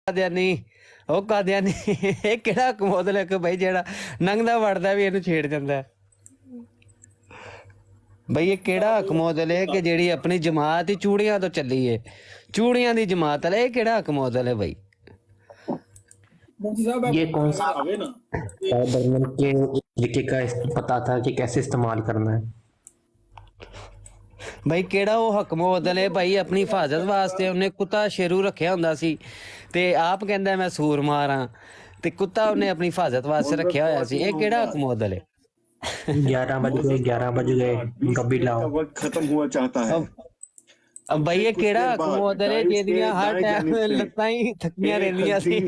ਕਾਦਿਆਨੀ ਉਹ ਕਾਦਿਆਨੀ ਇਹ ਕਿਹੜਾ ਕਮੋਦਲ ਹੈ ਕਿ ਬਈ ਜਿਹੜਾ ਲੰਘਦਾ ਵੜਦਾ ਵੀ ਇਹਨੂੰ ਛੇੜ ਜਾਂਦਾ ਬਈ। ਇਹ ਕਿਹੜਾ ਕਮੋਦਲ ਹੈ ਕਿ ਜਿਹੜੀ ਆਪਣੀ ਜਮਾਤ ਹੀ ਚੂੜੀਆਂ ਤੋਂ ਚੱਲੀ ਏ, ਚੂੜੀਆਂ ਦੀ जमात है। ये केड़ा कमोदल है भाई? ये कौन सा बर्मन के तरीके का पता था कि कैसे इस्तेमाल करना है भाई केड़ा वो हकमोदल है भाई? अपनी हिफाजत वास्ते उन्हें कुत्ता शेरू रखिया हुंदा सी ते आप कहंदा मैं सूर मारां ते कुत्ता उन्हें अपनी हिफाजत वास्ते रखिया होया सी। ये केड़ा हकमोदल है? 11 बज गए कभी लाओ। वक्त खत्म हुआ चाहता है। अब भाई ये केड़ा हकमोदल है जेदियां हर टाइम लत्तां ही थकियां रहिंदियां सी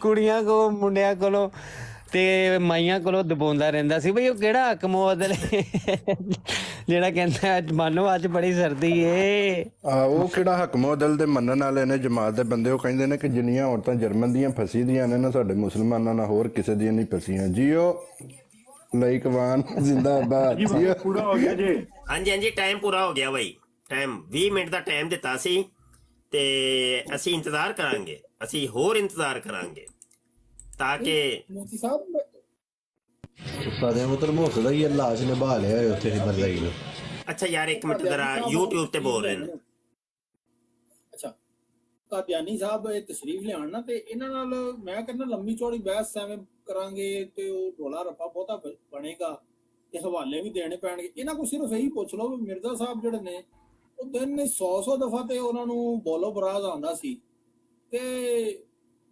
कुड़ियां को मुंडियां कोलों ते माइयां कोलों दबाउंदा रहिंदा सी। भाई वो केड़ा हकमोदल है जेड़ा कहंदा मानो अज बड़ी सर्दी है। ਉਹ ਕਿਹੜਾ ਹਕਮੋਦਲ ਦੇ ਮੰਨਣ ਵਾਲੇ ਨੇ ਜਮਾਤ ਦੇ ਬੰਦੇ। ਉਹ ਕਹਿੰਦੇ ਨੇ ਕਿ ਜਿੰਨੀਆਂ ਔਰਤਾਂ ਜਰਮਨ ਦੀਆਂ ਫਸੀ ਦੀਆਂ ਨੇ ਨਾ ਸਾਡੇ ਮੁਸਲਮਾਨਾਂ ਨਾਲ ਹੋਰ ਕਿਸੇ ਦੀਆਂ ਨਹੀਂ ਫਸੀਆਂ। ਜੀਓ ਲਾਈਕਵਾਨ ਜ਼ਿੰਦਾਬਾਦ। पूरा हो गया जी। हाँ जी हाँ जी टाइम पूरा हो गया भाई। टाइम 20 मिनट का टाइम दिता सी ते असी इंतजार करांगे, असी होर इंतजार करांगे ताकि ਸਾਡੇ ਮਤਲਬ ਹੋ ਸਕਦਾ ਇਹ ਲਾਸ਼ ਨਿਭਾ ਲਿਆ ਉੱਥੇ ਹੀ ਮਰਲਾਈ ਨੂੰ। अच्छा यार एक मिनट जरा YouTube ਤੇ ਬੋਲ ਰਹੇ ਨੇ। ਅੱਛਾ ਕਾਦੀਆਨੀ ਸਾਹਿਬ ਇਹ ਤਸ਼ਰੀਫ ਲਿਆਉਣ ਨਾ ਤੇ ਇਹਨਾਂ ਨਾਲ ਮੈਂ ਕਹਿੰਦਾ ਲੰਮੀ ਚੌੜੀ ਬਹਿਸ ਐਵੇਂ ਕਰਾਂਗੇ ਤੇ ਉਹ ਢੋਲਾ ਰੱਪਾ ਬਹੁਤਾ ਬਣੇਗਾ ਤੇ ਹਵਾਲੇ ਵੀ ਦੇਣੇ ਪੈਣਗੇ। ਇਹਨਾਂ ਕੋਲ ਸਿਰਫ ਇਹੀ ਪੁੱਛ ਲਓ ਵੀ ਮਿਰਜ਼ਾ ਸਾਹਿਬ ਜਿਹੜੇ ਨੇ ਉਹ ਦਿਨ ਨੇ 100 ਦਫਾ ਤੇ ਉਹਨਾਂ ਨੂੰ ਬੋਲੋ ਬਰਾਜ਼ ਆਉਂਦਾ ਸੀ ਤੇ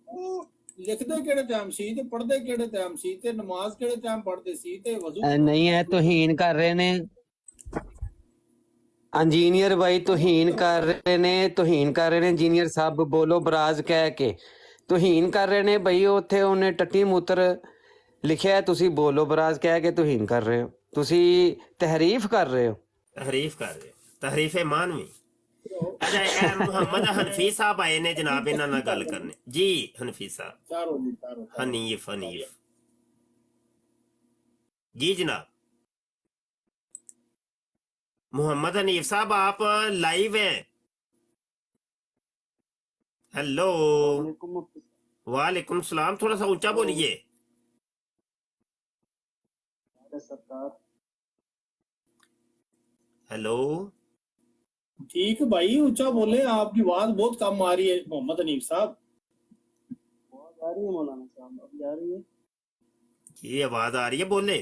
ਉਹ ਲਿਖਦੇ ਕਿਹੜੇ ਟਾਈਮ ਸੀ ਤੇ ਪੜ੍ਹਦੇ ਕਿਹੜੇ ਟਾਈਮ ਸੀ ਤੇ ਨਮਾਜ਼ ਕਿਹੜੇ ਟਾਈਮ ਪੜ੍ਹਦੇ ਸੀ ਤੇ ਵਜ਼ੂ नहीं है तौहीन कर रहे ने इंजीनियर भाई, तौहीन कर रहे ने, तौहीन कर रहे ने इंजीनियर साहब बोलो बराज कह के तौहीन कर रहे ने भाई। उत्थे उन्हें टट्टी मूत्र लिखिया है, तुसी बोलो बराज कह के तौहीन कर रहे हो, तुसी तहरीफ कर रहे हो। तहरीफ कर रहे तहरीफ मानवी। अच्छा ਇਹ ਮੁਹੰਮਦ ਹਨਫੀ ਸਾਹਿਬ ਆਏ ਨੇ ਜਨਾਬ, ਇਹਨਾਂ ਨਾਲ ਗੱਲ ਕਰਨੇ ਜੀ। ਹਨਫੀ ਸਾਹਿਬ ਹਨੀਫ जी जनाब। मोहम्मद हनीफ साहब आप लाइव हैं? हेलो वालेकुम सलाम। थोड़ा सा ऊंचा बोलिए। हेलो ठीक भाई ऊंचा बोले, आपकी आवाज बहुत कम आ रही है मोहम्मद हनीफ साहब। आ रही है मौलाना साहब, अब जा रही है ये आवाज आ रही है, बोले।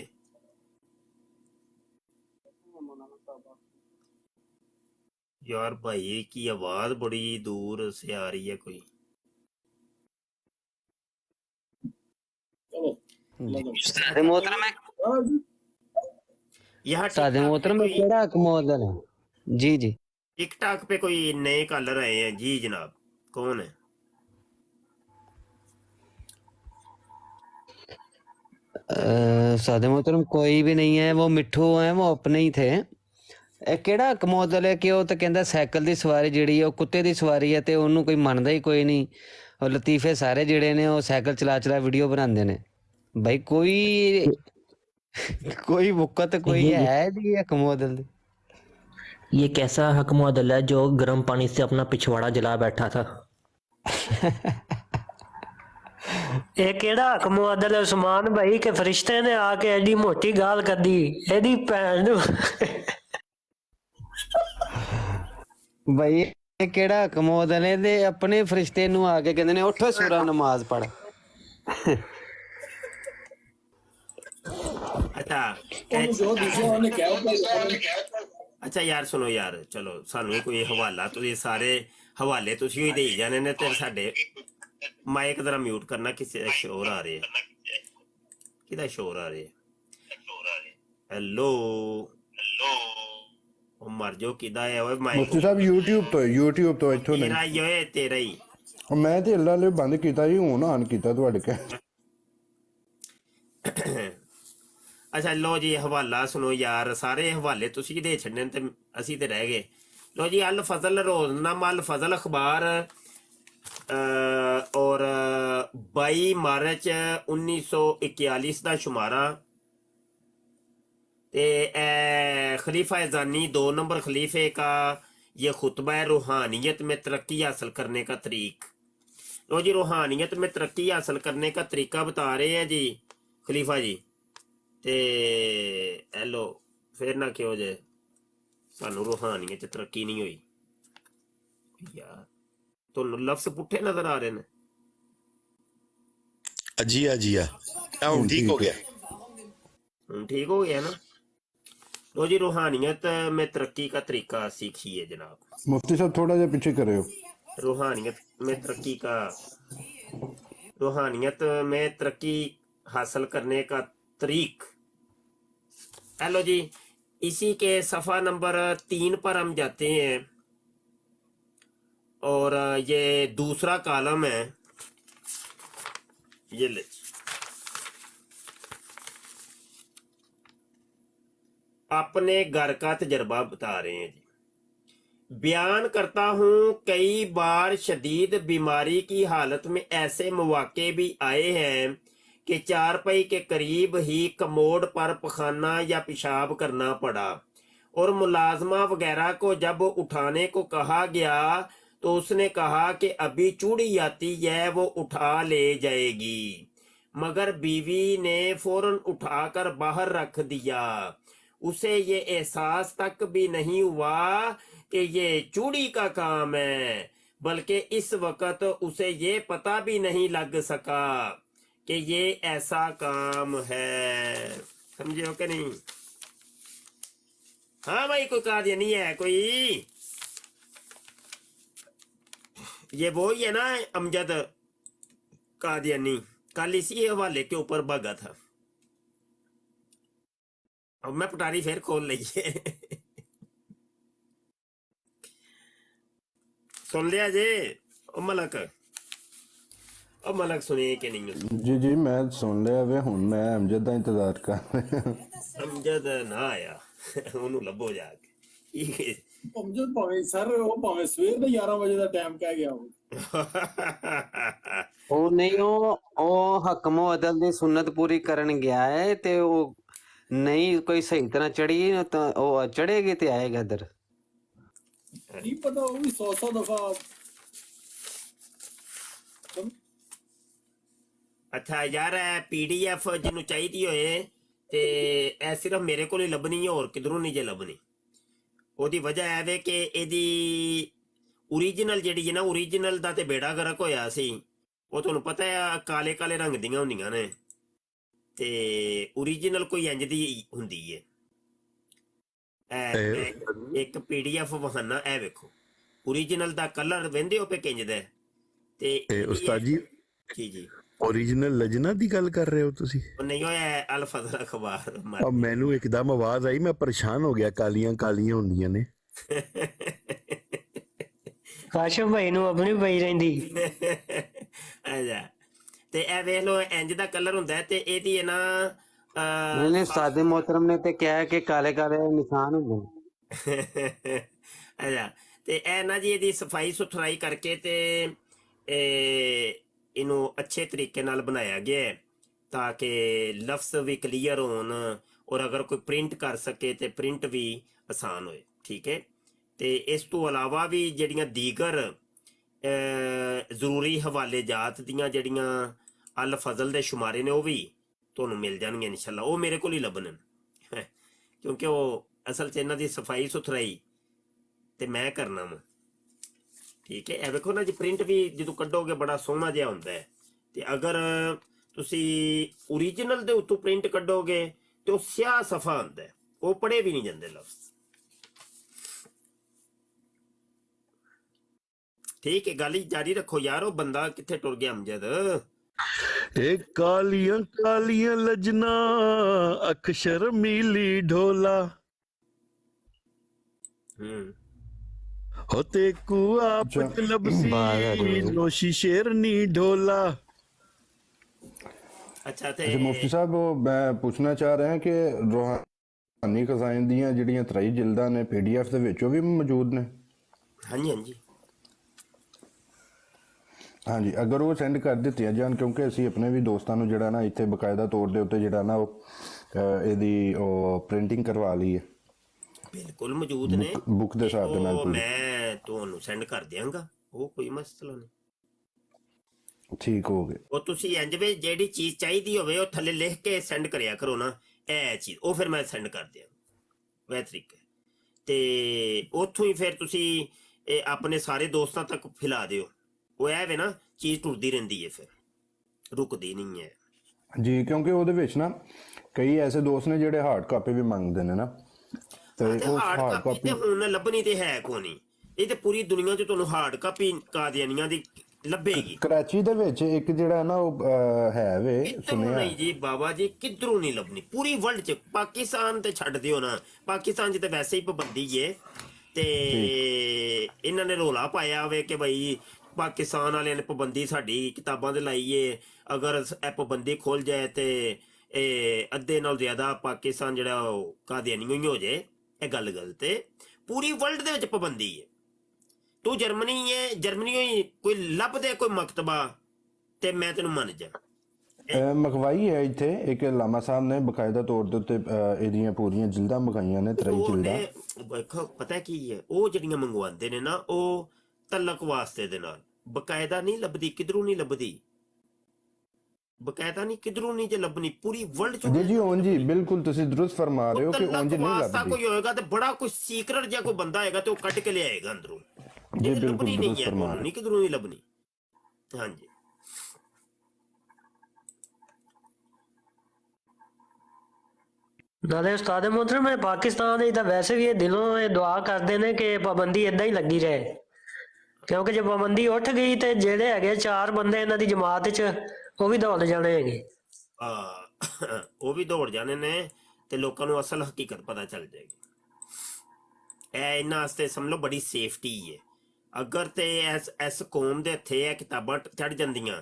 यार भाई की आवाज बड़ी दूर से आ रही है कोई। मोहतरम जी जी टिकटॉक पे कोई नए कॉलर आए हैं जी जनाब, कौन है? सादे मोहतरम कोई भी नहीं है, वो मिठू है, वो अपने ही थे। केड़ा कमोदल है कि वो तो कहता साइकिल की सवारी जी कुत्ते की सवारी है तो उन्होंने कोई मनता ही कोई नहीं। और लतीफे सारे जोड़े ने वो साइकिल चला चला वीडियो बनाते हैं भाई। कोई बुक्कत कोई है नहीं है कमोदल। ये कैसा हकमोदल है जो गर्म पानी से अपना पिछवाड़ा जला बैठा था? ये केड़ा हकमोदल है उस्मान भाई के फरिश्ते ने आके एडी मोटी गाल कर दी एदी भैन नू। भाई ये केड़ा कमोदल है ते अपने फरिश्ते नू आके कहंदे ने उठ सूरा नमाज पढ़। अच्छा यार सुनो यार, चलो सानू कोई हवाला तुसीं सारे हवाले तुसीं ही देई जाने ने ते साडे माइक जरा म्यूट करना, किसी दा शोर आ रहा है, किदा शोर आ रहा है? हेलो ओ मर जो किदा है ओए माइक? ਮੁਫਤੀ ਸਾਹਿਬ YouTube ਤੋਂ ਇੱਥੋਂ तेरा ही ओए तेरा ही। ਮੈਂ ਤੇ ਅੱਲਾ ਲਈ ਬੰਦ ਕੀਤਾ ਜੀ, ਹੁਣ ਆਨ ਕੀਤਾ ਤੁਹਾਡੇ ਕੇ। अच्छा लो जी हवाला सुनो यार, सारे हवाले तुसी दे छड़ने ते असी ते रह गए। लो जी अल फजल रोजनामा अल फजल अखबार और 22 मार्च 1941 का शुमारा ते खलीफा जानी 2 नंबर खलीफे का ये खुतबा है रूहानियत में तरक्की हासिल करने का तरीक। लो जी, रूहानियत में तरक्की हासिल करने का तरीका बता रहे हैं जी खलीफा जी। ते हेलो फिर ना क्यों जे सानू रूहानियत च तरक्की नहीं हुई यार। तो लफ्ज पुट्ठे नजर आ रहे हैं। अजिया जिया ਹੁਣ ठीक हो गया। ठीक हो गया ना। लो जी, रूहानियत में तरक्की का तरीका सीखिए जनाब। मुफ्ती साहब थोड़ा जा पीछे करे हो। रूहानियत में तरक्की का, रूहानियत में तरक्की हासिल करने का तरीक। हेलो जी, इसी के सफ़ा नंबर 3 पर हम जाते हैं और ये दूसरा कॉलम है। ये ले, अपने घर का तजर्बा बता रहे हैं जी। बयान करता हूँ, कई बार शदीद बीमारी की हालत में ऐसे मौके भी आए हैं कि चारपाई के करीब ही कमोड पर पखाना या पेशाब करना पड़ा और मुलाजमा वगैरह को जब उठाने को कहा गया तो उसने कहा कि अभी चूड़ी आती है, वो उठा ले जाएगी, मगर बीवी ने फौरन उठाकर बाहर रख दिया। उसे ये एहसास तक भी नहीं हुआ कि ये चूड़ी का काम है, बल्कि इस वक्त उसे ये पता भी नहीं लग सका कि ये ऐसा काम है। समझे हो कि नहीं? हाँ भाई, कोई कार्य नहीं है कोई। ये वो ही है ना अमजद कादियानी, कल इसी हवाले के ऊपर भागा था। अब मैं पटारी फिर खोल लीजिए। सुन लिया जे ओ मलक, ओ मलक सुनिए कि नहीं? जी जी मैं सुन लिया वे, हुन मैं अमजद का इंतजार कर। अमजद ना आया, ਉਹਨੂੰ ਲੱਭੋ ਜਾ ਕੇ। ਅਮਜਦ ਭਾਵੇਂ ਸਰ ਉਹ ਭਾਵੇਂ ਸਵੇਰ ਦੇ 11 ਵਜੇ ਦਾ ਟਾਈਮ ਕਹਿ ਗਿਆ ਉਹ। ਉਹ ਨਹੀਂ, ਉਹ ਹਕਮੋ ਅਦਲ ਦੀ ਸੁਨਨਤ ਪੂਰੀ ਕਰਨ ਗਿਆ ਹੈ ਤੇ ਉਹ ਨਹੀਂ ਕੋਈ ਸਹੀ ਤਰ੍ਹਾਂ ਚੜੀ ਤਾਂ ਉਹ ਚੜੇਗੀ ਤੇ ਆਏਗਾ ਇਧਰ। ਨਹੀਂ ਪਤਾ, ਉਹ ਵੀ 100 ਦਫਾ। ਅੱਛਾ ਯਾਰ, ਪੀਡੀਐਫ ਜਿਹਨੂੰ ਚਾਹੀਦੀ ਹੋਏ ਤੇ ਇਹ ਸਿਰਫ ਮੇਰੇ ਕੋਲ ਹੀ ਲੱਭਣੀ ਹੈ, ਹੋਰ ਕਿਧਰੋਂ ਨਹੀਂ ਜੇ ਲੱਭਣੀ। ਉਹਦੀ ਵਜ੍ਹਾ ਹੈ ਵੇ ਕਿ ਇਹਦੀ ਓਰੀਜਨਲ ਜਿਹੜੀ ਹੈ ਨਾ, ਓਰੀਜਨਲ ਦਾ ਤੇ ਬੇੜਾ ਗਰਕ ਹੋਇਆ ਸੀ। ਉਹ ਤੁਹਾਨੂੰ ਪਤਾ ਹੈ ਕਾਲੇ ਕਾਲੇ ਰੰਗ ਦੀਆਂ ਹੁੰਦੀਆਂ ਨੇ ਤੇ ਓਰੀਜਨਲ ਕੋਈ ਇੰਜ ਦੀ ਹੁੰਦੀ ਹੈ। ਇੱਕ ਪੀਡੀਐਫ ਵਹਾਨਾ, ਇਹ ਵੇਖੋ ਓਰੀਜਨਲ ਦਾ ਕਲਰ ਵਹਿੰਦੇ ਹੋ ਪੇ ਕਿੰਜ ਦਾ ਤੇ ਉਸਤਾਦ ਜੀ ਜੀ ਜੀ ओरिजिनल लजना ਦੀ ਗੱਲ ਕਰ ਰਹੇ ਹੋ ਤੁਸੀਂ? ਨਹੀਂ ਹੋਇਆ ਅਲ ਫਜ਼ਲ ਅਖਬਾਰ। अब ਮੈਨੂੰ ਇੱਕਦਮ ਆਵਾਜ਼ ਆਈ, ਮੈਂ ਪਰੇਸ਼ਾਨ ਹੋ ਗਿਆ। ਕਾਲੀਆਂ ਕਾਲੀਆਂ ਹੁੰਦੀਆਂ ਨੇ। ਕਾਸ਼ਮ ਭਾਈ ਨੂੰ ਆਪਣੀ ਪਈ ਰਹਿੰਦੀ। ਅੱਛਾ, ਤੇ ਇਹ ਵੇਖ ਲਓ ਇੰਜ ਦਾ ਕਲਰ ਹੁੰਦਾ ਤੇ ਇਹਦੀ ਹੈ ਨਾ ਨਹੀਂ ਸਾਦੇ ਮੁਹਤਰਮ ਨੇ ਤੇ ਕਿਹਾ ਕਿ ਕਾਲੇ ਕਾਲੇ ਨਿਸ਼ਾਨ ਹੁੰਦੇ। ਅੱਛਾ, ਤੇ ਇਹ ਨਾ ਜੀ ਇਹਦੀ ਸਫਾਈ ਸੁਥਰਾਈ ਕਰਕੇ ਤੇ ਇਹਨੂੰ ਅੱਛੇ ਤਰੀਕੇ ਨਾਲ ਬਣਾਇਆ ਗਿਆ ਹੈ ਤਾਂ ਕਿ ਲਫ਼ਜ਼ ਵੀ ਕਲੀਅਰ ਹੋਣ ਔਰ ਅਗਰ ਕੋਈ ਪ੍ਰਿੰਟ ਕਰ ਸਕੇ ਤੇ ਪ੍ਰਿੰਟ ਵੀ ਆਸਾਨ ਹੋਏ। ਠੀਕ ਹੈ, ਤੇ ਇਸ ਤੋਂ ਇਲਾਵਾ ਵੀ ਜਿਹੜੀਆਂ ਦੀਗਰ ਜ਼ਰੂਰੀ ਹਵਾਲੇ ਜਾਤ ਦੀਆਂ ਜਿਹੜੀਆਂ ਅਲ ਫਜ਼ਲ ਦੇ ਸ਼ੁਮਾਰੇ ਨੇ ਉਹ ਵੀ ਤੁਹਾਨੂੰ ਮਿਲ ਜਾਣਗੇ ਇਨਸ਼ਾਅੱਲਾ। ਉਹ ਮੇਰੇ ਕੋਲ ਹੀ ਲੱਭਣ ਕਿਉਂਕਿ ਉਹ ਅਸਲ 'ਚ ਇਹਨਾਂ ਦੀ ਸਫਾਈ ਸੁਥਰਾਈ ਤੇ ਮੈਂ ਕਰਨਾ ਵਾ। ਠੀਕ ਹੈ, ਇਹ ਵੇਖੋ ਨਾ ਜੀ, ਪ੍ਰਿੰਟ ਵੀ ਜਦੋਂ ਕੱਢੋਗੇ ਬੜਾ ਸੋਹਣਾ ਜਿਹਾ ਹੁੰਦਾ ਹੈ। ਤੇ ਅਗਰ ਤੁਸੀਂ ਓਰੀਜਨਲ ਦੇ ਉੱਤੋਂ ਪ੍ਰਿੰਟ ਕੱਢੋਗੇ ਤੇ ਉਹ ਸਿਆਹ ਸਫਾ ਹੁੰਦਾ, ਉਹ ਪੜ੍ਹੇ ਵੀ ਨਹੀਂ ਜਾਂਦੇ ਲਫ਼ਜ਼। ਠੀਕ ਹੈ, ਗੱਲ ਹੀ ਜਾਰੀ ਰੱਖੋ ਯਾਰ। ਉਹ ਬੰਦਾ ਕਿੱਥੇ ਟੁਰ ਗਿਆ ਅਮਜਦ? ਇਹ ਕਾਲੀਆਂ ਕਾਲੀਆਂ ਲਜਨਾ ਅੱਖ ਸ਼ਰਮੀਲੀ ਢੋਲਾ होते कुआ मतलब सी नोशी शेरनी ढोला। अच्छा ते मुफ्ती साहब वो मैं पूछना चाह रहे हैं कि रूहानी खजाइन ਦੀਆਂ ਜਿਹੜੀਆਂ 23 ਜਿਲਦਾਂ ਨੇ ਪੀਡੀਐਫ ਦੇ ਵਿੱਚ ਉਹ ਵੀ ਮੌਜੂਦ ਨੇ? ਹਾਂਜੀ ਹਾਂਜੀ ਹਾਂਜੀ, ਅਗਰ ਉਹ ਸੈਂਡ ਕਰ ਦਿੱਤੀਆਂ ਜਾਣ, ਕਿਉਂਕਿ ਅਸੀਂ ਆਪਣੇ ਵੀ ਦੋਸਤਾਂ ਨੂੰ ਜਿਹੜਾ ਨਾ ਇੱਥੇ ਬਕਾਇਦਾ ਤੌਰ ਦੇ ਉੱਤੇ ਜਿਹੜਾ ਨਾ ਉਹ ਇਹਦੀ ਉਹ ਪ੍ਰਿੰਟਿੰਗ ਕਰਵਾ ਲਈ ਹੈ ਬਿਲਕੁਲ ਮੌਜੂਦ ਨੇ ਬੁੱਕ ਦੇ ਹਿਸਾਬ ਦੇ ਨਾਲ ਉਹ ਪੂਰੀ। ਮੈਂ ਤੁਹਾਨੂੰ ਸੈਂਡ ਕਰ ਦਿਆਂਗਾ, ਉਹ ਕੋਈ ਮਸਲਾ ਨਹੀਂ। ਠੀਕ ਹੋ ਗਏ। ਉਹ ਤੁਸੀਂ ਇੰਜ ਵੀ ਜਿਹੜੀ ਚੀਜ਼ ਚਾਹੀਦੀ ਹੋਵੇ ਉਹ ਥੱਲੇ ਲਿਖ ਕੇ ਸੈਂਡ ਕਰਿਆ ਕਰੋ ਨਾ, ਇਹ ਚੀਜ਼ ਉਹ ਫਿਰ ਮੈਂ ਸੈਂਡ ਕਰ ਦਿਆਂਗਾ, ਵੈ ਤਰੀਕਾ। ਤੇ ਉੱਥੋਂ ਹੀ ਫਿਰ ਤੁਸੀਂ ਇਹ ਆਪਣੇ ਸਾਰੇ ਦੋਸਤਾਂ ਤੱਕ ਫੈਲਾ ਦਿਓ। ਉਹ ਐ ਵੇ ਨਾ ਚੀਜ਼ ਟੁਰਦੀ ਰਹਿੰਦੀ ਹੈ, ਫਿਰ ਰੁਕਦੀ ਨਹੀਂ ਹੈ ਜੀ, ਕਿਉਂਕਿ ਉਹਦੇ ਵਿੱਚ ਨਾ ਕਈ ਐਸੇ ਦੋਸਤ ਨੇ ਜਿਹੜੇ ਹਾਰਡ ਕਾਪੀ ਵੀ ਮੰਗਦੇ ਨੇ ਨਾ, ਤੇ ਉਹ ਹਾਰਡ ਹਾਰਡ ਕਾਪੀ ਤੇ ਕਾਪੀ ਹੁਣ ਲੱਭਣੀ ਤੇ ਹੈ ਕੋਨੀ, ਇਹ ਤੇ ਪੂਰੀ ਦੁਨੀਆ 'ਚ ਤੁਹਾਨੂੰ ਹਾਰਡ ਕਾਪੀ ਕਾਦੀਆਨੀਆਂ ਦੀ ਲੱਭੇਗੀ। ਕਰਾਚੀ ਦੇ ਵਿੱਚ ਇੱਕ ਜਿਹੜਾ ਨਾ ਉਹ ਹੈ ਵੇ ਕਿੱਧਰੋਂ ਸੁਣਿਆ। ਨਹੀਂ ਜੀ ਬਾਬਾ ਜੀ, ਕਿੱਧਰੋਂ ਨਹੀਂ ਲੱਭਣੀ ਪੂਰੀ ਵਰਲਡ 'ਚ। ਪਾਕਿਸਤਾਨ ਤੇ ਛੱਡ ਦਿਓ ਨਾ, ਪਾਕਿਸਤਾਨ 'ਚ ਤੇ ਵੈਸੇ ਹੀ ਪਾਬੰਦੀ ਏ, ਤੇ ਇਹਨਾਂ ਨੇ ਰੋਲਾ ਪਾਇਆ ਹੋਵੇ ਕਿ ਬਈ ਪਾਕਿਸਤਾਨ ਵਾਲਿਆਂ ਨੇ ਪਾਬੰਦੀ ਸਾਡੀ ਕਿਤਾਬਾਂ ਦੇ ਲਾਈ ਏ, ਅਗਰ ਇਹ ਪਾਬੰਦੀ ਖੁੱਲ ਜਾਏ ਤੇ ਇਹ ਅੱਧੇ ਨਾਲ ਜ਼ਿਆਦਾ ਪਾਕਿਸਤਾਨ ਜਿਹੜਾ ਉਹ ਕਾਦੀਆਨੀ ਹੀ ਹੋ ਜਾਏ। ਇਹ ਗੱਲ ਗਲਤ ਏ, ਪੂਰੀ ਵਰਲਡ ਦੇ ਵਿੱਚ ਪਾਬੰਦੀ ਏ। ਤੂੰ ਜਰਮਨੀ ਹੈ, ਜਰਮਨੀ ਹੀ ਕੋਈ ਲੱਭ ਦੇ ਕੋਈ ਮਕਤਬਾ ਤੇ ਮੈਂ ਤੈਨੂੰ ਮੰਨ ਜਾ। ਮਖਵਾਈ ਹੈ ਇੱਥੇ ਇੱਕ ਲਾਮਾ ਸਾਹਿਬ ਨੇ ਬਕਾਇਦਾ ਤੌਰ ਦੇ ਉੱਤੇ ਇਹਦੀਆਂ ਪੂਰੀਆਂ ਜਿਲਦਾਂ ਮਗਾਈਆਂ ਨੇ, 23 ਜਿਲਦਾਂ। ਵੇਖੋ ਪਤਾ ਕੀ ਹੈ, ਉਹ ਜਿਹੜੀਆਂ ਮੰਗਵਾਉਂਦੇ ਨੇ ਨਾ ਉਹ ਤਲਕ ਵਾਸਤੇ ਦੇ ਨਾਲ, ਬਕਾਇਦਾ ਨਹੀਂ ਲੱਭਦੀ, ਕਿਧਰੋਂ ਨਹੀਂ ਲੱਭਦੀ, ਬਕਾਇਦਾ ਨਹੀਂ ਕਿਧਰੋਂ ਨਹੀਂ ਜੇ ਲੱਭਣੀ ਪੂਰੀ ਵਰਲਡ ਚ। ਜੀ ਉਂਝ ਹੀ ਬਿਲਕੁਲ ਤੁਸੀਂ ਦਰੁਸਤ ਫਰਮਾ ਰਹੇ ਹੋ ਕਿ ਉਂਝ ਨਹੀਂ ਲੱਭਦੀ। ਕੋਈ ਹੋਏਗਾ ਤੇ ਬੜਾ ਕੋਈ ਸੀਕ੍ਰੇਟ ਜਿਹਾ ਕੋਈ ਬੰਦਾ ਹੈਗਾ ਤੇ ਉਹ ਕੱਢ ਕੇ ਲਿਆਏਗਾ ਅੰਦਰੋਂ। ਜੀ ਬਿਲਕੁਲ ਨਹੀਂ ਦਰੁਸਤ ਹੈ, ਫਰਮਾ ਰਹੇ। ਨਹੀਂ ਕਿਧਰੋਂ ਨਹੀਂ ਲੱਭਣੀ। ਹਾਂਜੀ ਨਾਲੇ ਉਸਤਾਦ ਮੁਹਤਰਮ ਹੈ ਪਾਕਿਸਤਾਨ ਦੇ ਤਾਂ ਵੈਸੇ ਵੀ ਇਹ ਦਿਲੋਂ ਇਹ ਦੁਆ ਕਰਦੇ ਨੇ ਕਿ ਪਾਬੰਦੀ ਏਦਾਂ ਹੀ ਲੱਗੀ ਰਹੇ, ਕਿਉਂਕਿ ਜੇ ਪਾਬੰਦੀ ਉੱਠ ਗਈ ਤੇ ਜਿਹੜੇ ਹੈਗੇ 4 ਬੰਦੇ ਇਹਨਾਂ ਦੀ ਜਮਾਤ 'ਚ ਉਹ ਵੀ ਦੌੜ ਜਾਣੇ ਹੈਗੇ। ਉਹ ਵੀ ਦੌੜ ਜਾਣੇ ਨੇ ਤੇ ਲੋਕਾਂ ਨੂੰ ਅਸਲ ਹਕੀਕਤ ਪਤਾ ਚੱਲ ਜਾਏਗੀ। ਇਹ ਇਹਨਾਂ ਵਾਸਤੇ ਸਮਝ ਲਓ ਬੜੀ ਸੇਫਟੀ ਹੈ। ਅਗਰ ਤੇ ਇਸ ਕੌਮ ਦੇ ਹੱਥੇ ਇਹ ਕਿਤਾਬਾਂ ਚੜ ਜਾਂਦੀਆਂ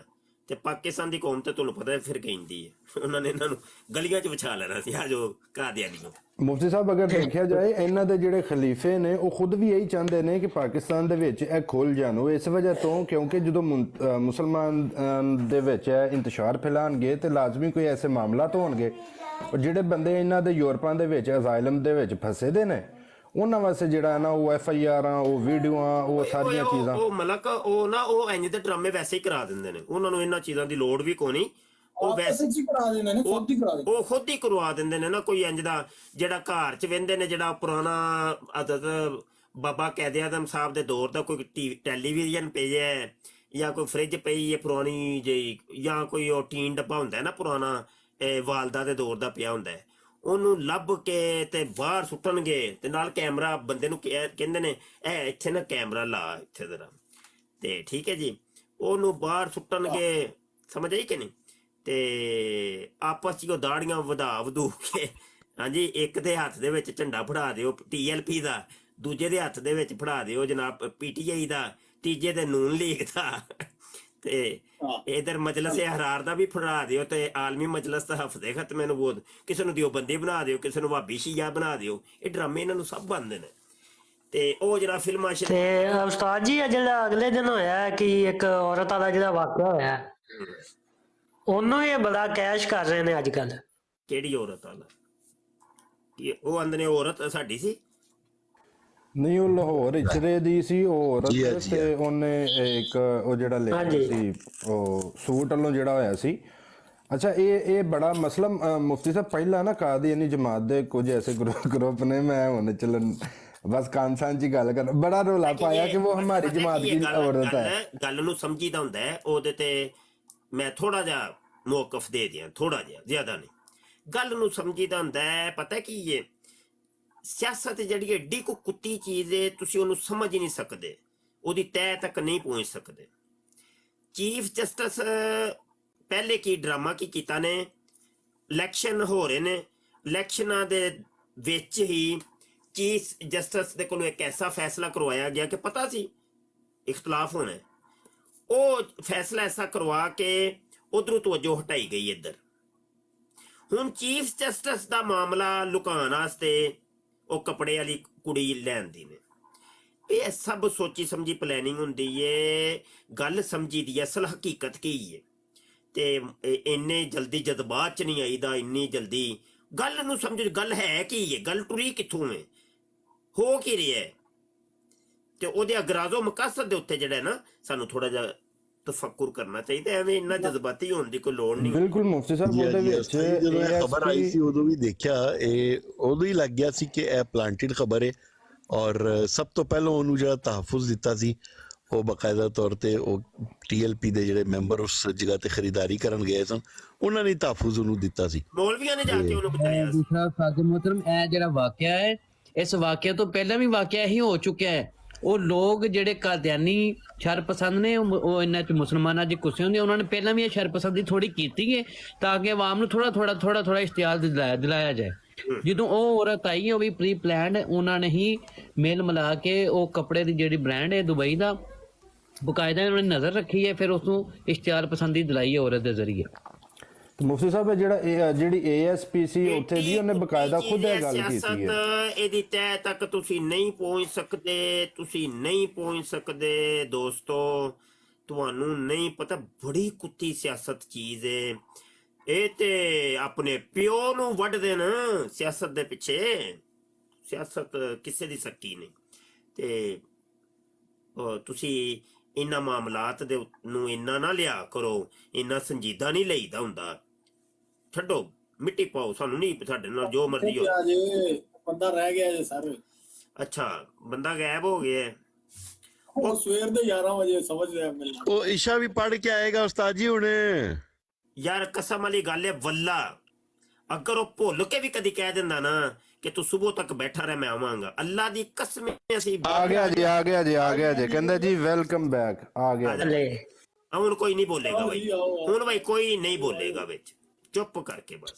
ਤੇ ਪਾਕਿਸਤਾਨ ਦੀ ਕੌਮ ਤੇ ਤੁਹਾਨੂੰ ਪਤਾ ਫਿਰ ਕਹਿੰਦੀ ਹੈ, ਉਹਨਾਂ ਨੇ ਇਹਨਾਂ ਨੂੰ ਗਲੀਆਂ 'ਚ ਵਿਛਾ ਲੈਣਾ ਸੀ। ਆ ਜੋ ਕਾਦੀਆਨੀ ਨੂੰ ਮੁਫਤੀ ਸਾਹਿਬ ਅਗਰ ਦੇਖਿਆ ਜਾਏ ਇਹਨਾਂ ਦੇ ਜਿਹੜੇ ਖਲੀਫੇ ਨੇ ਉਹ ਖੁਦ ਵੀ ਇਹੀ ਚਾਹੁੰਦੇ ਨੇ ਕਿ ਪਾਕਿਸਤਾਨ ਦੇ ਵਿੱਚ ਇਹ ਖੁੱਲ ਜਾਣ। ਉਹ ਇਸ ਵਜ੍ਹਾ ਤੋਂ ਕਿਉਂਕਿ ਜਦੋਂ ਮੁਸਲਮਾਨ ਦੇ ਵਿੱਚ ਇੰਤਸ਼ਾਰ ਫੈਲਾਣਗੇ ਤੇ ਲਾਜ਼ਮੀ ਕੋਈ ਐਸੇ ਮਾਮਲਾਤ ਹੋਣਗੇ, ਔਰ ਜਿਹੜੇ ਬੰਦੇ ਇਹਨਾਂ ਦੇ ਯੂਰਪਾਂ ਦੇ ਵਿੱਚ ਅਜ਼ਾਇਲਮ ਦੇ ਵਿੱਚ ਫਸੇ ਦੇ ਨੇ ਉਹਨਾਂ ਵਾਸਤੇ ਜਿਹੜਾ ਨਾ ਉਹ FIR ਉਹ ਵੀਡੀਓਆਂ ਉਹ ਸਾਰੀਆਂ ਚੀਜ਼ਾਂ ਉਹ ਮਲਕ ਉਹ ਨਾ ਉਹ ਇੰਜ ਦੇ ਡਰਾਮੇ ਵੈਸੇ ਹੀ ਕਰਾ ਦਿੰਦੇ ਨੇ, ਉਹਨਾਂ ਨੂੰ ਇਹਨਾਂ ਚੀਜ਼ਾਂ ਦੀ ਲੋੜ ਵੀ ਕੋਈ ਨਹੀਂ। ਉਹ ਵੈਸੇ ਕਰਾ ਦਿੰਦੇ ਨੇ, ਖੁਦ ਹੀ ਕਰਾ ਦਿੰਦੇ। ਉਹ ਖੁਦ ਹੀ ਕਰਵਾ ਦਿੰਦੇ ਨੇ ਨਾ। ਕੋਈ ਇੰਜ ਦਾ ਜਿਹੜਾ ਘਰ 'ਚ ਵਹਿੰਦੇ ਨੇ, ਜਿਹੜਾ ਪੁਰਾਣਾ ਆਦਤ ਬਾਬਾ ਕੈਦ ਆਜ਼ਮ ਸਾਹਿਬ ਦੇ ਦੌਰ ਦਾ ਕੋਈ ਟੈਲੀਵਿਜ਼ਨ ਪਿਆ ਹੈ ਜਾਂ ਕੋਈ ਫ੍ਰਿਜ ਪਈ ਹੈ ਪੁਰਾਣੀ ਜਿਹੀ, ਜਾਂ ਕੋਈ ਉਹ ਟੀਨ ਡੱਬਾ ਹੁੰਦਾ ਨਾ ਪੁਰਾਣਾ ਵਾਲਦਾ ਦੇ ਦੌਰ ਦਾ ਪਿਆ ਹੁੰਦਾ, ਉਹਨੂੰ ਲੱਭ ਕੇ ਤੇ ਬਾਹਰ ਸੁੱਟਣਗੇ ਤੇ ਨਾਲ ਕੈਮਰਾ ਬੰਦੇ ਨੂੰ ਕਹਿੰਦੇ ਨੇ ਇਹ ਇੱਥੇ ਨਾ ਕੈਮਰਾ ਲਾ ਇੱਥੇ ਜ਼ਰਾ, ਤੇ ਠੀਕ ਹੈ ਜੀ, ਉਹਨੂੰ ਬਾਹਰ ਸੁੱਟਣਗੇ। ਸਮਝ ਆਈ ਕਿ ਨਹੀਂ? ਤੇ ਆਪਸ 'ਚ ਦਾੜੀਆਂ ਵਧੂ ਕੇ, ਹਾਂਜੀ, ਇੱਕ ਦੇ ਹੱਥ ਦੇ ਵਿੱਚ ਝੰਡਾ ਫੜਾ ਦਿਓ TLP ਦਾ, ਦੂਜੇ ਦੇ ਹੱਥ ਦੇ ਵਿੱਚ ਫੜਾ ਦਿਓ ਜਨਾਬ PTI ਦਾ, ਤੀਜੇ ਦੇ ਨੂਨ ਲੀਗ ਦਾ, ਤੇ ਇਧਰ ਮਜਲਸ ਹਰਾਰ ਦਾ ਵੀ ਫੜਾ ਦਿਓ, ਤੇ ਆਲਮੀ ਮਜਲਸ ਦਾ ਹਫਤੇ ਖਤਮੇ ਨੂੰ ਬੋਧ, ਕਿਸੇ ਨੂੰ ਦਿਓਬੰਦੀ ਬਣਾ ਦਿਓ, ਕਿਸੇ ਨੂੰ ਵਾਬੀ ਸ਼ੀਆ ਬਣਾ ਦਿਓ। ਇਹ ਡਰਾਮੇ ਇਹਨਾਂ ਨੂੰ ਸਭ ਬਣਦੇ ਨੇ। ਤੇ ਉਹ ਜਿਹੜਾ ਫਿਲਮਾਂ ਤੇ ਉਸਤਾਦ ਜੀ ਜਿਹੜਾ ਅਗਲੇ ਦਿਨ ਹੋਇਆ ਕਿ ਇੱਕ ਔਰਤ ਵਾਲਾ ਜਿਹੜਾ ਵਾਕਿਆ ਹੋਇਆ, ਉਹਨੂੰ ਇਹ ਬੜਾ ਕੈਸ਼ ਕਰ ਰਹੇ ਨੇ ਅੱਜ ਕੱਲ। ਕਿਹੜੀ ਔਰਤ ਵਾਲਾ? ਕੀ ਉਹ ਆਂਦੇ ਨੇ ਔਰਤ ਸਾਡੀ ਸੀ? ਨਹੀਂ, ਉਹ ਲਾਹੌਰ ਇਚਰੇ ਦੀ ਸੀ ਉਹ ਔਰਤ, ਤੇ ਉਹਨੇ ਇੱਕ ਉਹ ਜਿਹੜਾ ਲਿਖਿਆ ਸੀ ਉਹ ਸੂਟ ਵੱਲੋਂ ਜਿਹੜਾ ਹੋਇਆ ਸੀ। ਅੱਛਾ, ਇਹ ਬੜਾ ਮਸਲਾ ਮੁਫਤੀ ਸਾਹਿਬ ਪਹਿਲਾਂ ਨਾ ਕਾਦੀਆਨੀ ਜਮਾਤ ਦੇ ਕੁਝ ਐਸੇ ਗਰੁੱਪ ਨੇ, ਮੈਂ ਹੁਣ ਚੱਲਣ ਬਸ ਕਾਨਸਾਨ ਜੀ ਗੱਲ ਕਰ, ਬੜਾ ਰੌਲਾ ਪਾਇਆ ਕਿ ਉਹ ਹਮਾਰੀ ਜਮਾਤ ਦੀ ਔਰਤ ਹੈ। ਗੱਲ ਨੂੰ ਸਮਝੀਦਾ ਹੁੰਦਾ ਹੈ, ਉਹਦੇ ਤੇ ਮੈਂ ਥੋੜਾ ਜਿਹਾ ਮੌਕਫ ਦੇ ਦਿਆਂ, ਥੋੜਾ ਜਿਹਾ, ਜ਼ਿਆਦਾ ਨਹੀਂ। ਗੱਲ ਨੂੰ ਸਮਝੀਦਾ ਹੁੰਦਾ ਹੈ। ਪਤਾ ਕੀ ਹੈ, ਸਿਆਸਤ ਜਿਹੜੀ ਏਡੀ ਕੋ ਕੁੱਤੀ ਚੀਜ਼ ਹੈ, ਤੁਸੀਂ ਉਹਨੂੰ ਸਮਝ ਹੀ ਨਹੀਂ ਸਕਦੇ, ਉਹਦੀ ਤਹਿ ਤੱਕ ਨਹੀਂ ਪਹੁੰਚ ਸਕਦੇ। ਚੀਫ ਜਸਟਿਸ ਪਹਿਲੇ ਕੀ ਡਰਾਮਾ ਕੀ ਕੀਤਾ ਨੇ, ਇਲੈਕਸ਼ਨ ਹੋ ਰਹੇ ਨੇ, ਇਲੈਕਸ਼ਨਾਂ ਦੇ ਵਿੱਚ ਹੀ ਚੀਫ ਜਸਟਿਸ ਦੇ ਕੋਲੋਂ ਇੱਕ ਐਸਾ ਫੈਸਲਾ ਕਰਵਾਇਆ ਗਿਆ ਕਿ ਪਤਾ ਸੀ ਇਖਤਲਾਫ ਹੋਣਾ, ਉਹ ਫੈਸਲਾ ਐਸਾ ਕਰਵਾ ਕੇ ਉਧਰੋਂ ਤਵੱਜੋ ਹਟਾਈ ਗਈ ਇੱਧਰ। ਹੁਣ ਚੀਫ ਜਸਟਿਸ ਦਾ ਮਾਮਲਾ ਲੁਕਾਉਣ ਵਾਸਤੇ ਉਹ ਕੱਪੜੇ ਵਾਲੀ ਕੁੜੀ ਲੈਂਦੀ ਨੇ। ਇਹ ਸਭ ਸੋਚੀ ਸਮਝੀ ਪਲੈਨਿੰਗ ਹੁੰਦੀ ਏ, ਗੱਲ ਸਮਝੀ ਦੀ ਅਸਲ ਹਕੀਕਤ ਕੀ ਏ, ਤੇ ਇੰਨੇ ਜਲਦੀ ਜਜ਼ਬਾਤ ਚ ਨਹੀਂ ਆਈਦਾ, ਇੰਨੀ ਜਲਦੀ ਗੱਲ ਨੂੰ ਸਮਝ। ਗੱਲ ਹੈ ਕੀ ਏ, ਗੱਲ ਟੁਰੀ ਕਿੱਥੋਂ ਏ? ਹੋ ਕੀ ਰਿਹਾ ਹੈ ਤੇ ਉਹਦੇ ਅਗਰਾਜ਼ੋ ਮਕਸਦ ਦੇ ਉੱਤੇ ਜਿਹੜਾ ਨਾ ਸਾਨੂੰ ਥੋੜਾ ਜਿਹਾ ਤਫੱਕੁਰ ਕਰਨਾ ਚਾਹੀਦਾ। ਐਵੇਂ ਇੰਨਾ ਜਜ਼ਬਾਤੀ ਹੋਣ ਦੀ ਕੋਈ ਲੋੜ ਨਹੀਂ। ਬਿਲਕੁਲ ਮੁਫਤੀ ਸਾਹਿਬ ਉਹਦੇ ਵਿੱਚ ਜਦੋਂ ਇਹ ਖਬਰ ਆਈ ਸੀ ਉਦੋਂ ਵੀ ਦੇਖਿਆ, ਇਹ ਉਦੋਂ ਹੀ ਲੱਗ ਗਿਆ ਸੀ ਕਿ ਇਹ ਪਲਾਂਟਡ ਖਬਰ ਹੈ। ਔਰ ਸਭ ਤੋਂ ਪਹਿਲਾਂ ਉਹਨੂੰ ਜਿਹੜਾ ਤਹਫੁਜ਼ ਦਿੱਤਾ ਸੀ ਉਹ ਬਕਾਇਦਾ ਤੌਰ ਤੇ ਉਹ TLP ਦੇ ਜਿਹੜੇ ਮੈਂਬਰ ਉਸ ਜਗ੍ਹਾ ਤੇ ਖਰੀਦਾਰੀ ਕਰਨ ਗਏ ਸਨ, ਉਹਨਾਂ ਨੇ ਤਹਫੁਜ਼ ਉਹਨੂੰ ਦਿੱਤਾ ਸੀ। ਮੌਲਵੀਆਂ ਨੇ ਜਾ ਕੇ ਉਹਨੂੰ ਬਚਾਇਆ ਸੀ। ਦੂਸਰਾ ਸਾਜ਼ਿਮ ਮੁਹਤਰਮ, ਇਹ ਜਿਹੜਾ ਵਾਕਿਆ ਹੈ, ਇਸ ਵਾਕਿਆ ਤੋਂ ਪਹਿਲਾਂ ਵੀ ਵਾਕਿਆ ਹੀ ਹੋ ਚੁੱਕਿਆ ਹੈ। ਉਹ ਲੋਕ ਜਿਹੜੇ ਕਾਦੀਆਨੀ ਸ਼ਰਪਸੰਦ ਨੇ, ਉਹ ਇਹਨਾਂ ਚ ਮੁਸਲਮਾਨਾਂ ਦੀ ਗੁੱਸੇ ਹੁੰਦੇ, ਉਹਨਾਂ ਨੇ ਪਹਿਲਾਂ ਵੀ ਇਹ ਸ਼ਰਪਸੰਦੀ ਥੋੜੀ ਕੀਤੀ ਹੈ ਤਾਂ ਕਿ ਆਵਾਮ ਨੂੰ ਥੋੜਾ ਇਸ਼ਤਿਆਲ ਦਿਲਾਇਆ ਜਾਏ। ਜਦੋਂ ਉਹ ਔਰਤ ਆਈ, ਉਹ ਵੀ ਪ੍ਰੀ ਪਲਾਨਡ, ਉਹਨਾਂ ਨੇ ਹੀ ਮੇਲ ਮਿਲਾ ਕੇ ਉਹ ਕੱਪੜੇ ਦੀ ਜਿਹੜੀ ਬ੍ਰਾਂਡ ਹੈ ਦੁਬਈ ਦਾ, ਬਕਾਇਦਾ ਉਹਨਾਂ ਨੇ ਨਜ਼ਰ ਰੱਖੀ ਹੈ, ਫਿਰ ਉਸ ਨੂੰ ਇਸ਼ਤਿਆਲ ਪਸੰਦੀ ਦਿਲਾਈ ਹੈ ਔਰਤ ਦੇ ਜ਼ਰੀਏ। ਮੁਫਤੀ ਸਾਹਿਬ ਜਿਹੜੀ ASPC ਉੱਥੇ ਦੀ ਉਹਨੇ ਬਕਾਇਦਾ ਖੁਦ ਇਹ ਗੱਲ ਕੀਤੀ ਹੈ। ਇਹਦੀ ਤਹਿ ਤੱਕ ਤੁਸੀਂ ਨਹੀਂ ਪਹੁੰਚ ਸਕਦੇ ਦੋਸਤੋ, ਤੁਹਾਨੂੰ ਨਹੀਂ ਪਤਾ। ਬੜੀ ਕੁੱਤੀ ਸਿਆਸਤ ਚੀਜ਼ ਹੈ ਇਹ, ਤੇ ਆਪਣੇ ਪਿਓ ਨੂੰ ਵੱਢ ਦੇਣ ਸਿਆਸਤ ਦੇ ਪਿੱਛੇ। ਸਿਆਸਤ ਕਿਸੇ ਦੀ ਸੱਕੀ ਨਹੀਂ। ਤੇ ਤੁਸੀਂ ਇਹਨਾਂ ਮਾਮਲਾਤ ਦੇ ਨੂੰ ਇੰਨਾ ਨਾ ਲਿਆ ਕਰੋ, ਇੰਨਾ ਸੰਜੀਦਾ ਨਹੀਂ ਲਈਦਾ ਹੁੰਦਾ। ਛੱਡੋ, ਮਿੱਟੀ ਪਾਓ, ਸਾਨੂੰ ਨਹੀਂ, ਸਾਡੇ ਨਾਲ ਜੋ ਮਰਜ਼ੀ ਹੋ। ਬੰਦਾ ਰਹਿ ਗਿਆ ਜੇ ਸਰ। ਅੱਛਾ, ਬੰਦਾ ਗਾਇਬ ਹੋ ਗਿਆ। ਉਹ ਸਵੇਰ ਦੇ 11 ਵਜੇ ਸਮਝ ਰਿਹਾ ਮਿਲਣਾ। ਉਹ ਇਸ਼ਾ ਵੀ ਪੜ ਕੇ ਆਏਗਾ ਉਸਤਾਦ ਜੀ ਹੁਣ। ਯਾਰ ਕਸਮ ਵਾਲੀ ਗੱਲ ਹੈ ਵੱਲਾ, ਅਗਰ ਉਹ ਭੁੱਲ ਕੇ ਵੀ ਕਦੀ ਕਹਿ ਦਿੰਦਾ ਨਾ ਕਿ ਤੂੰ ਸਵੇਰ ਤੱਕ ਬੈਠਾ ਰਹਿ, ਮੈਂ ਆਵਾਂਗਾ, ਅੱਲਾ ਦੀ ਕਸਮ ਅਸੀਂ ਆ ਗਿਆ ਜੀ ਕਹਿੰਦਾ ਜੀ ਵੈਲਕਮ ਬੈਕ ਆ ਗਿਆ। ਹੁਣ ਕੋਈ ਨਹੀਂ ਬੋਲੇਗਾ ਬਈ, ਹੁਣ ਬਈ ਕੋਈ ਨਹੀਂ ਬੋਲੇਗਾ ਵਿੱਚ, ਚੁੱਪ ਕਰਕੇ ਬਸ।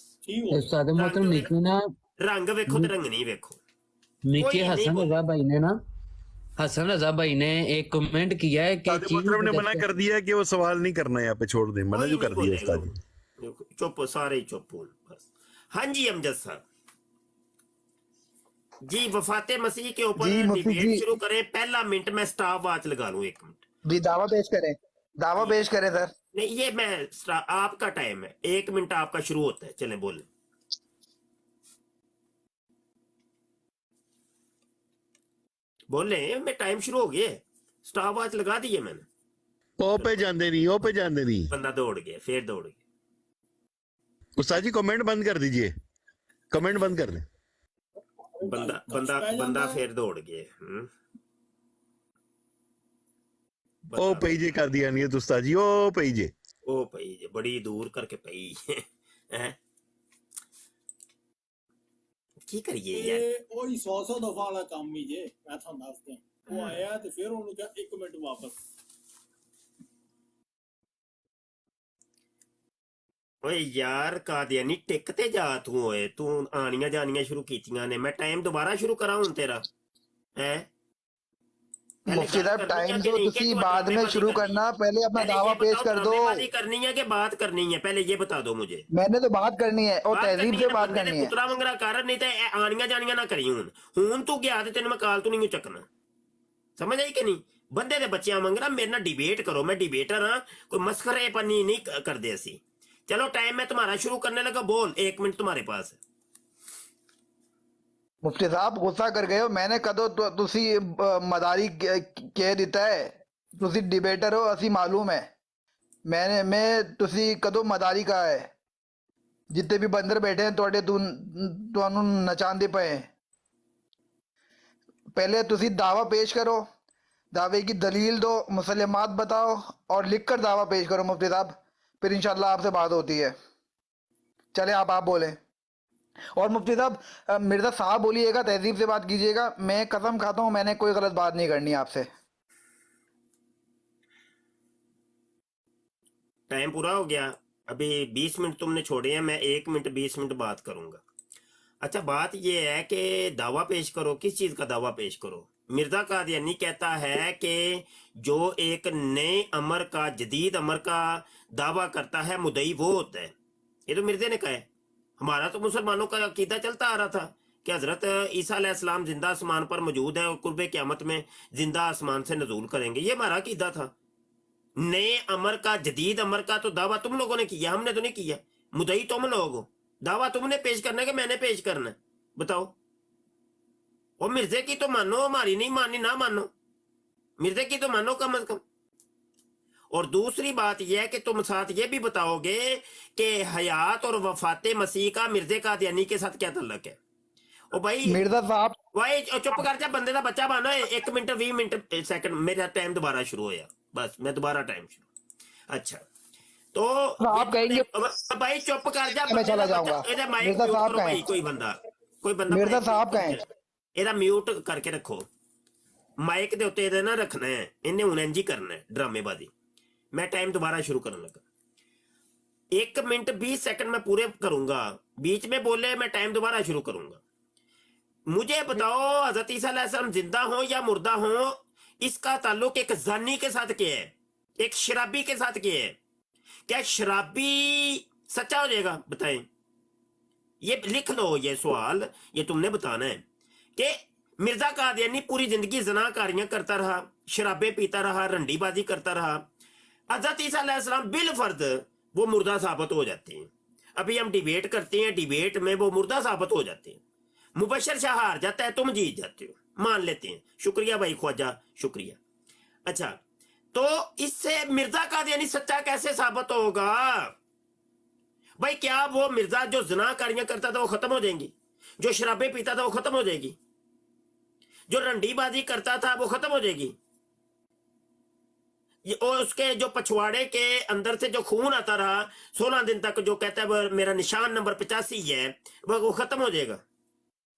ਉਸਤਾਦ ਮੁਹਤਰਮ ਨੀਚੇ ਨਾ ਰੰਗ ਵੇਖੋ ਤੇ ਰੰਗ ਨਹੀਂ ਵੇਖੋ। नीचे हसन रजा भाई ने एक कमेंट किया है कि ने मना कर दिया कि वो सवाल नहीं करना, यहाँ पे छोड़ दे, मना जो कर दिया उस्ताद जी। चुप, सारे चुप हो बस। हाँ जी अमजद साहब जी, वफाते मसीह के ऊपर डिबेट शुरू करें। पहला मिनट मैं स्टॉप वॉच लगा लूं, 1 मिनट भी दावा पेश करें सर। नहीं, ये मैं आपका टाइम है, 1 मिनट आपका शुरू होता है, चलें बोले। बोले मैं टाइम शुरू हो गया, स्टॉप वॉच लगा दी है मैंने। ओ पे जाने नहीं बंदा दौड़ गया, फिर दौड़ गया। उस्ताद जी कमेंट बंद कर दीजिए, कमेंट बंद कर दें। बंदा फिर दौड़ गया। ओ पेजे कर दिया नहीं तो उस्ताद जी, ओ पेजे बड़ी दूर करके पई है। ਕੀ ਕਰੀਏ ਯਾਰ, ਉਹ ਹੀ 100 ਦਫਾ ਵਾਲਾ ਕੰਮ ਹੀ ਜੇ। ਮੈਂ ਤੁਹਾਨੂੰ ਦੱਸਦਾ, ਉਹ ਆਇਆ ਤੇ ਫਿਰ ਉਹਨੂੰ ਕਿਹਾ 1 ਮਿੰਟ ਵਾਪਸ। ਓਏ ਯਾਰ ਕਾਦੀਆਨੀ ਟਿਕ ਤੇ ਜਾ ਤੂੰ, ਓਏ ਤੂੰ ਆਣੀਆਂ ਜਾਣੀਆਂ ਸ਼ੁਰੂ ਕੀਤੀਆਂ ਨੇ। ਮੈਂ ਟਾਈਮ ਦੁਬਾਰਾ ਸ਼ੁਰੂ ਕਰਾਂ ਹੁਣ ਤੇਰਾ ਹੈ? मुफ्ती साहब टाइम जो तुसी बाद में शुरू करना, पहले अपना दावा पेश कर दो। करनी है कि बात करनी है, पहले ये बता दो मुझे। मैंने तो बात करनी है और तहजीब से बात करनी है। पुतरा मंगरा कारण नहीं तो आनियां जानियां ना करी। हुन तू गया ते तेन मैं काल तू नहीं चकना, समझ आई कि नहीं? बंदे दे बच्चियां मंगरा मेरे ना डिबेट करो, मैं डिबेटर हाँ, कोई मस्खरे पन्नी नहीं करते असी। चलो टाइम मैं तुम्हारा शुरू करने लगा, बोल 1 मिनट तुम्हारे पास है। मुफ्ती साहब गुस्सा कर गए हो, मैंने कदो तुसी मदारी कह दिता है, तुसी डिबेटर हो, असी मालूम है। मैं तुसी कदो मदारी कहा है। जितने भी बंदर बैठे हैं तोड़े तुहानू नचांदे पे। पहले तुसी दावा पेश करो, दावे की दलील दो, मुसलमात बताओ और लिख कर दावा पेश करो मुफ्ती साहब, फिर इंशाल्लाह आपसे बात होती है। चले आप बोले। और मुफ्ती साहब मिर्जा साहब बोलिएगा, तहजीब से बात कीजिएगा। मैं कसम खाता हूं मैंने कोई गलत बात नहीं करनी आपसे। टाइम पूरा हो गया, अभी 20 मिनट तुमने छोड़े हैं, मैं 1 मिनट 20 मिनट बात करूंगा। अच्छा बात यह है कि दावा पेश करो, किस चीज का दावा पेश करो? मिर्जा कादियानी कहता है कि जो एक नए अमर का, जदीद अमर का दावा करता है, मुदई वो होता है। ये तो मिर्जे ने कहा है। हमारा तो मुसलमानों का अकीदा चलता आ रहा था कि हजरत ईसा अलैहिस्सलाम जिंदा आसमान पर मौजूद है और कुर्बे क़यामत में जिंदा आसमान से नजूल करेंगे, ये हमारा अकीदा था। नए अमर का, जदीद अमर का तो दावा तुम लोगों ने किया, हमने तो नहीं किया। मुदई तुम लोग हो, दावा तुमने पेश करना है कि मैंने पेश करना है? बताओ। वो मिर्जे की तो मानो, हमारी नहीं माननी ना मानो, मिर्जे की तो मानो कम अज कम। और दूसरी बात यह है कि तुम साथ ये भी बताओगे कि हयात और वफाते मसीह का मिर्जे कादियानी के साथ क्या ताल्लुक है। ओ भाई मिर्जा साहब भाई चुप कर जा, बंदे का बच्चा बनो। 1 मिनट 20 मिनट सेकंड मेरा टाइम दोबारा शुरू होया, बस मैं दोबारा टाइम शुरू। अच्छा तो आप कहेंगे भाई चुप कर जा, मैं चला जाऊंगा। मिर्जा साहब का है, कोई बंदा मिर्जा साहब का है। ਇਹਦਾ ਮਿਊਟ ਕਰਕੇ ਰੱਖੋ, ਮਾਈਕ ਦੇ ਉੱਤੇ ਇਹਦੇ ਨਾ ਰੱਖਣਾ ਹੈ, ਇਹਨੇ ਹੁਣ ਇੰਜ ਹੀ ਕਰਨਾ ਹੈ ਡਰਾਮੇਬਾਜ਼ੀ। मैं टाइम दोबारा शुरू करने लगा, 1 मिनट 20 सेकंड में पूरे करूंगा, बीच में बोले मैं टाइम दोबारा शुरू करूंगा। मुझे बताओ हजरत ईसा अलैहिस्सलाम जिंदा हो या मुर्दा हो, इसका ताल्लुक एक जानी के साथ क्या है, एक शराबी के साथ क्या है? क्या शराबी सच्चा हो जाएगा? बताएं, ये लिख लो ये सवाल, ये तुमने बताना है कि मिर्जा कादियानी पूरी जिंदगी ज़नाकारियां करता रहा, शराबे पीता रहा, रंडीबाजी करता रहा। हजरत ईसा अलैहिस्सलाम बिल फर्द वो मुर्दा साबित हो जाते हैं। अभी हम डिबेट करते हैं, डिबेट में वो मुर्दा साबित हो जाते हैं। मुबशर शाह हार जाता है, तुम जीत जाते हो, मान लेते हैं। शुक्रिया भाई ख्वाजा, शुक्रिया। अच्छा तो इससे मिर्जा कादियानी सच्चा कैसे साबित होगा भाई? क्या वो मिर्जा जो ज़नाकारियां करता था वो खत्म हो जाएंगी? जो शराबे पीता था वो खत्म हो जाएगी? जो रंडीबाजी करता था वो खत्म हो जाएगी? और उसके जो पछवाड़े के अंदर से जो खून आता रहा 16 दिन तक, जो कहता है वो मेरा निशान नंबर 85 है, वो खत्म हो जाएगा?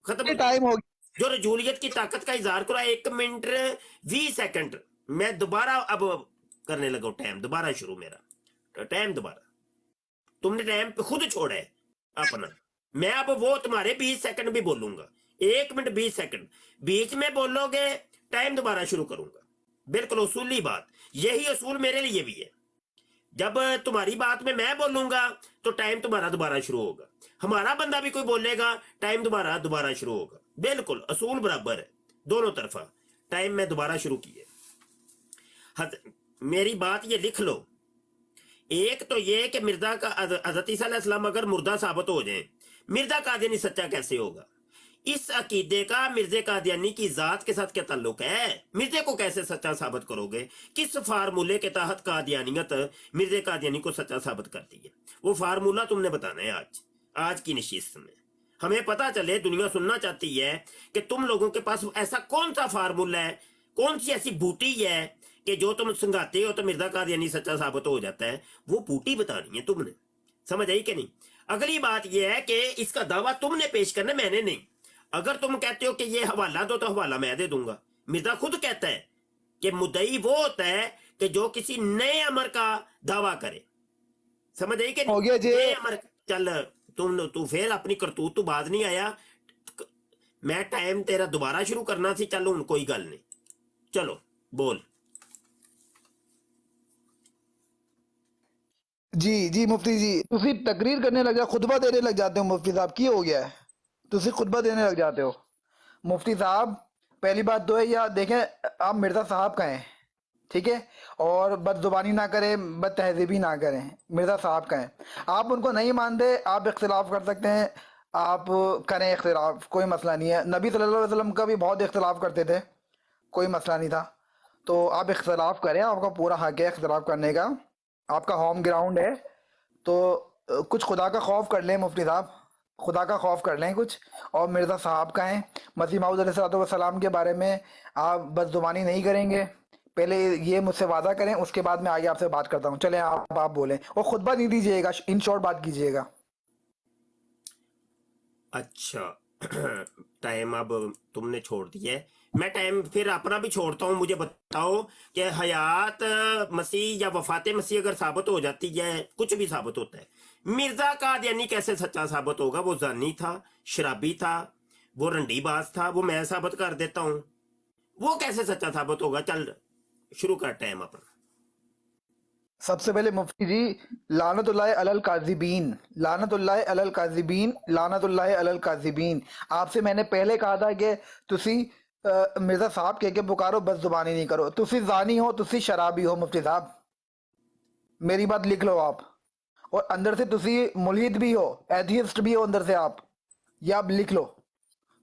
खत्म टाइम हो गया। जो रजूलियत की ताकत का इजहार करा 1 मिनट 20 सेकंड मैं दोबारा अब करने लगा टाइम दोबारा शुरू, मेरा टाइम दोबारा, तुमने टाइम खुद छोड़ा है अपना। मैं अब वो तुम्हारे 20 सेकंड भी बोलूंगा, 1 मिनट 20 सेकंड बीच में बोलोगे, टाइम दोबारा शुरू करूंगा। बिल्कुल उसूली बात, यही असूल मेरे लिए भी है। जब तुम्हारी बात में मैं बोलूंगा तो टाइम तुम्हारा दोबारा शुरू होगा, हमारा बंदा भी कोई बोलेगा टाइम दोबारा शुरू होगा। बिल्कुल असूल बराबर है, दोनों तरफा टाइम में दोबारा शुरू किए। मेरी बात ये लिख लो, एक तो ये कि मिर्जा का हज़रत ईसा अलैहिस्सलाम अगर मुर्दा साबित हो जाए, मिर्जा कादियानी सच्चा कैसे होगा? इस अकीदे का मिर्जे कादियानी की जात के साथ क्या ताल्लुक है? मिर्जे को कैसे सच्चा साबित करोगे? किस फार्मूले के तहत कादियानियत मिर्जे कादियानी को सच्चा साबित करती है? वो फार्मूला तुमने बताना है आज की नशिस्त में। हमें पता चले, दुनिया सुनना चाहती है कि तुम लोगों के पास ऐसा कौन सा फार्मूला है, कौन सी ऐसी बूटी है कि जो तुम संगाते हो तो मिर्जा कादियानी सच्चा साबित हो जाता है। वो बूटी बतानी है तुमने, समझ आई कि नहीं? अगली बात यह है कि इसका दावा तुमने पेश करना, मैंने नहीं। अगर तुम कहते हो कि ये हवाला दो तो हवाला मैं दे दूंगा। मिर्जा खुद कहता है कि मुद्दई वो होता है कि जो किसी नए अमर का दावा करे, समझ आई कि हो गया जी। नए अमर, चल तू फिर अपनी करतूत तो बाज नहीं आया। मैं टाइम तेरा दोबारा शुरू करना सी, चलो हूं कोई गल नहीं, चलो बोल। जी जी मुफ्ती जी, तुसी तकरीर करने लग जाओ, खुतबा देने लग जाते हो मुफ्ती साहब, की हो गया है? तुसी खुतबा देने लग जाते हो मुफ्ती साहब। पहली बात तो है, या देखें आप मिर्जा साहब का हैं, ठीक है, और बदजुबानी ना करें, बद तहजीबी ना करें, मिर्जा साहब का हैं। आप उनको नहीं मानते, आप इख्तिलाफ कर सकते हैं, आप करें इख्तिलाफ, कोई मसला नहीं है। नबी सल्लल्लाहु अलैहि वसल्लम का भी बहुत इख्तिलाफ करते थे, कोई मसला नहीं था। तो आप इख्तिलाफ करें, आपका पूरा हक है इख्तिलाफ करने का, आपका होम ग्राउंड है। तो कुछ खुदा का खौफ कर लें मुफ्ती साहब, खुदा का खौफ कर लें कुछ। और मिर्ज़ा साहब का है, मसीह मौऊद अलैहिस्सलाम के बारे में आप बदजुबानी नहीं करेंगे, पहले ये मुझसे वादा करें, उसके बाद मैं आगे आपसे बात करता हूँ। चलें आप बोलें, और खुतबा नहीं दीजिएगा, इन शॉर्ट बात कीजिएगा। अच्छा टाइम अब तुमने छोड़ दिया है, मैं टाइम फिर अपना भी छोड़ता हूँ। मुझे बताओ कि हयात मसीह या वफात मसीह अगर साबित हो जाती है, कुछ भी साबित होता है, मिर्जा कादियानी कैसे सच्चा साबित होगा? वो जानी था, शराबी था, वो रंडीबाज था, वो मैं साबित कर देता हूँ, वो कैसे सच्चा साबित होगा? चल शुरू कर टाइम अपना। सबसे पहले मुफ्ती जी, लानतुल्लाह अलल काज़िबीन, लानतुल्लाह अलल काज़िबीन, लानतुल्लाह अलल काज़िबीन। आपसे मैंने पहले कहा था कि तुसी मिर्जा साहब कह के पुकारो, बस जुबानी नहीं करो। तुसी जानी हो, तुसी शराबी हो मुफ्ती साहब, मेरी बात लिख लो आप। और अंदर से तुसी मुल्हिद भी हो, एथियस्ट भी हो अंदर से आप, ये आप लिख लो।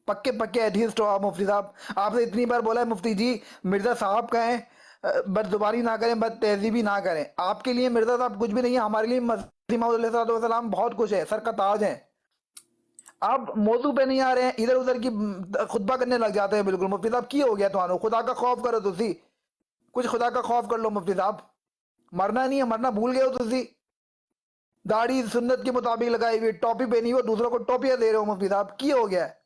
पक्के पक्के एथिस्ट हो आप मुफ्ती साहब। आपने इतनी बार बोला है मुफ्ती जी मिर्जा साहब कहें, बदजुबानी ना करें, बद तहजीबी ना करें। आपके लिए मिर्जा साहब कुछ भी नहीं है, हमारे लिए मसीह मौऊद अलैहिस्सलाम बहुत कुछ है, सर का ताज है। आप मौजू पे नहीं आ रहे हैं, इधर उधर की खुतबा करने लग जाते हैं। बिल्कुल मुफ्ती साहब की हो गया थानू, खुदा का खौफ करो तुसी, कुछ खुदा का खौफ कर लो मुफ्ती साहब। मरना नहीं है, मरना भूल गए हो तुसी। दाढ़ी सुन्नत के मुताबिक लगाई हुई, टोपी पहनी हुई, दूसरों को टोपियां दे रहे हो मुफ्ती साहब, की हो गया है?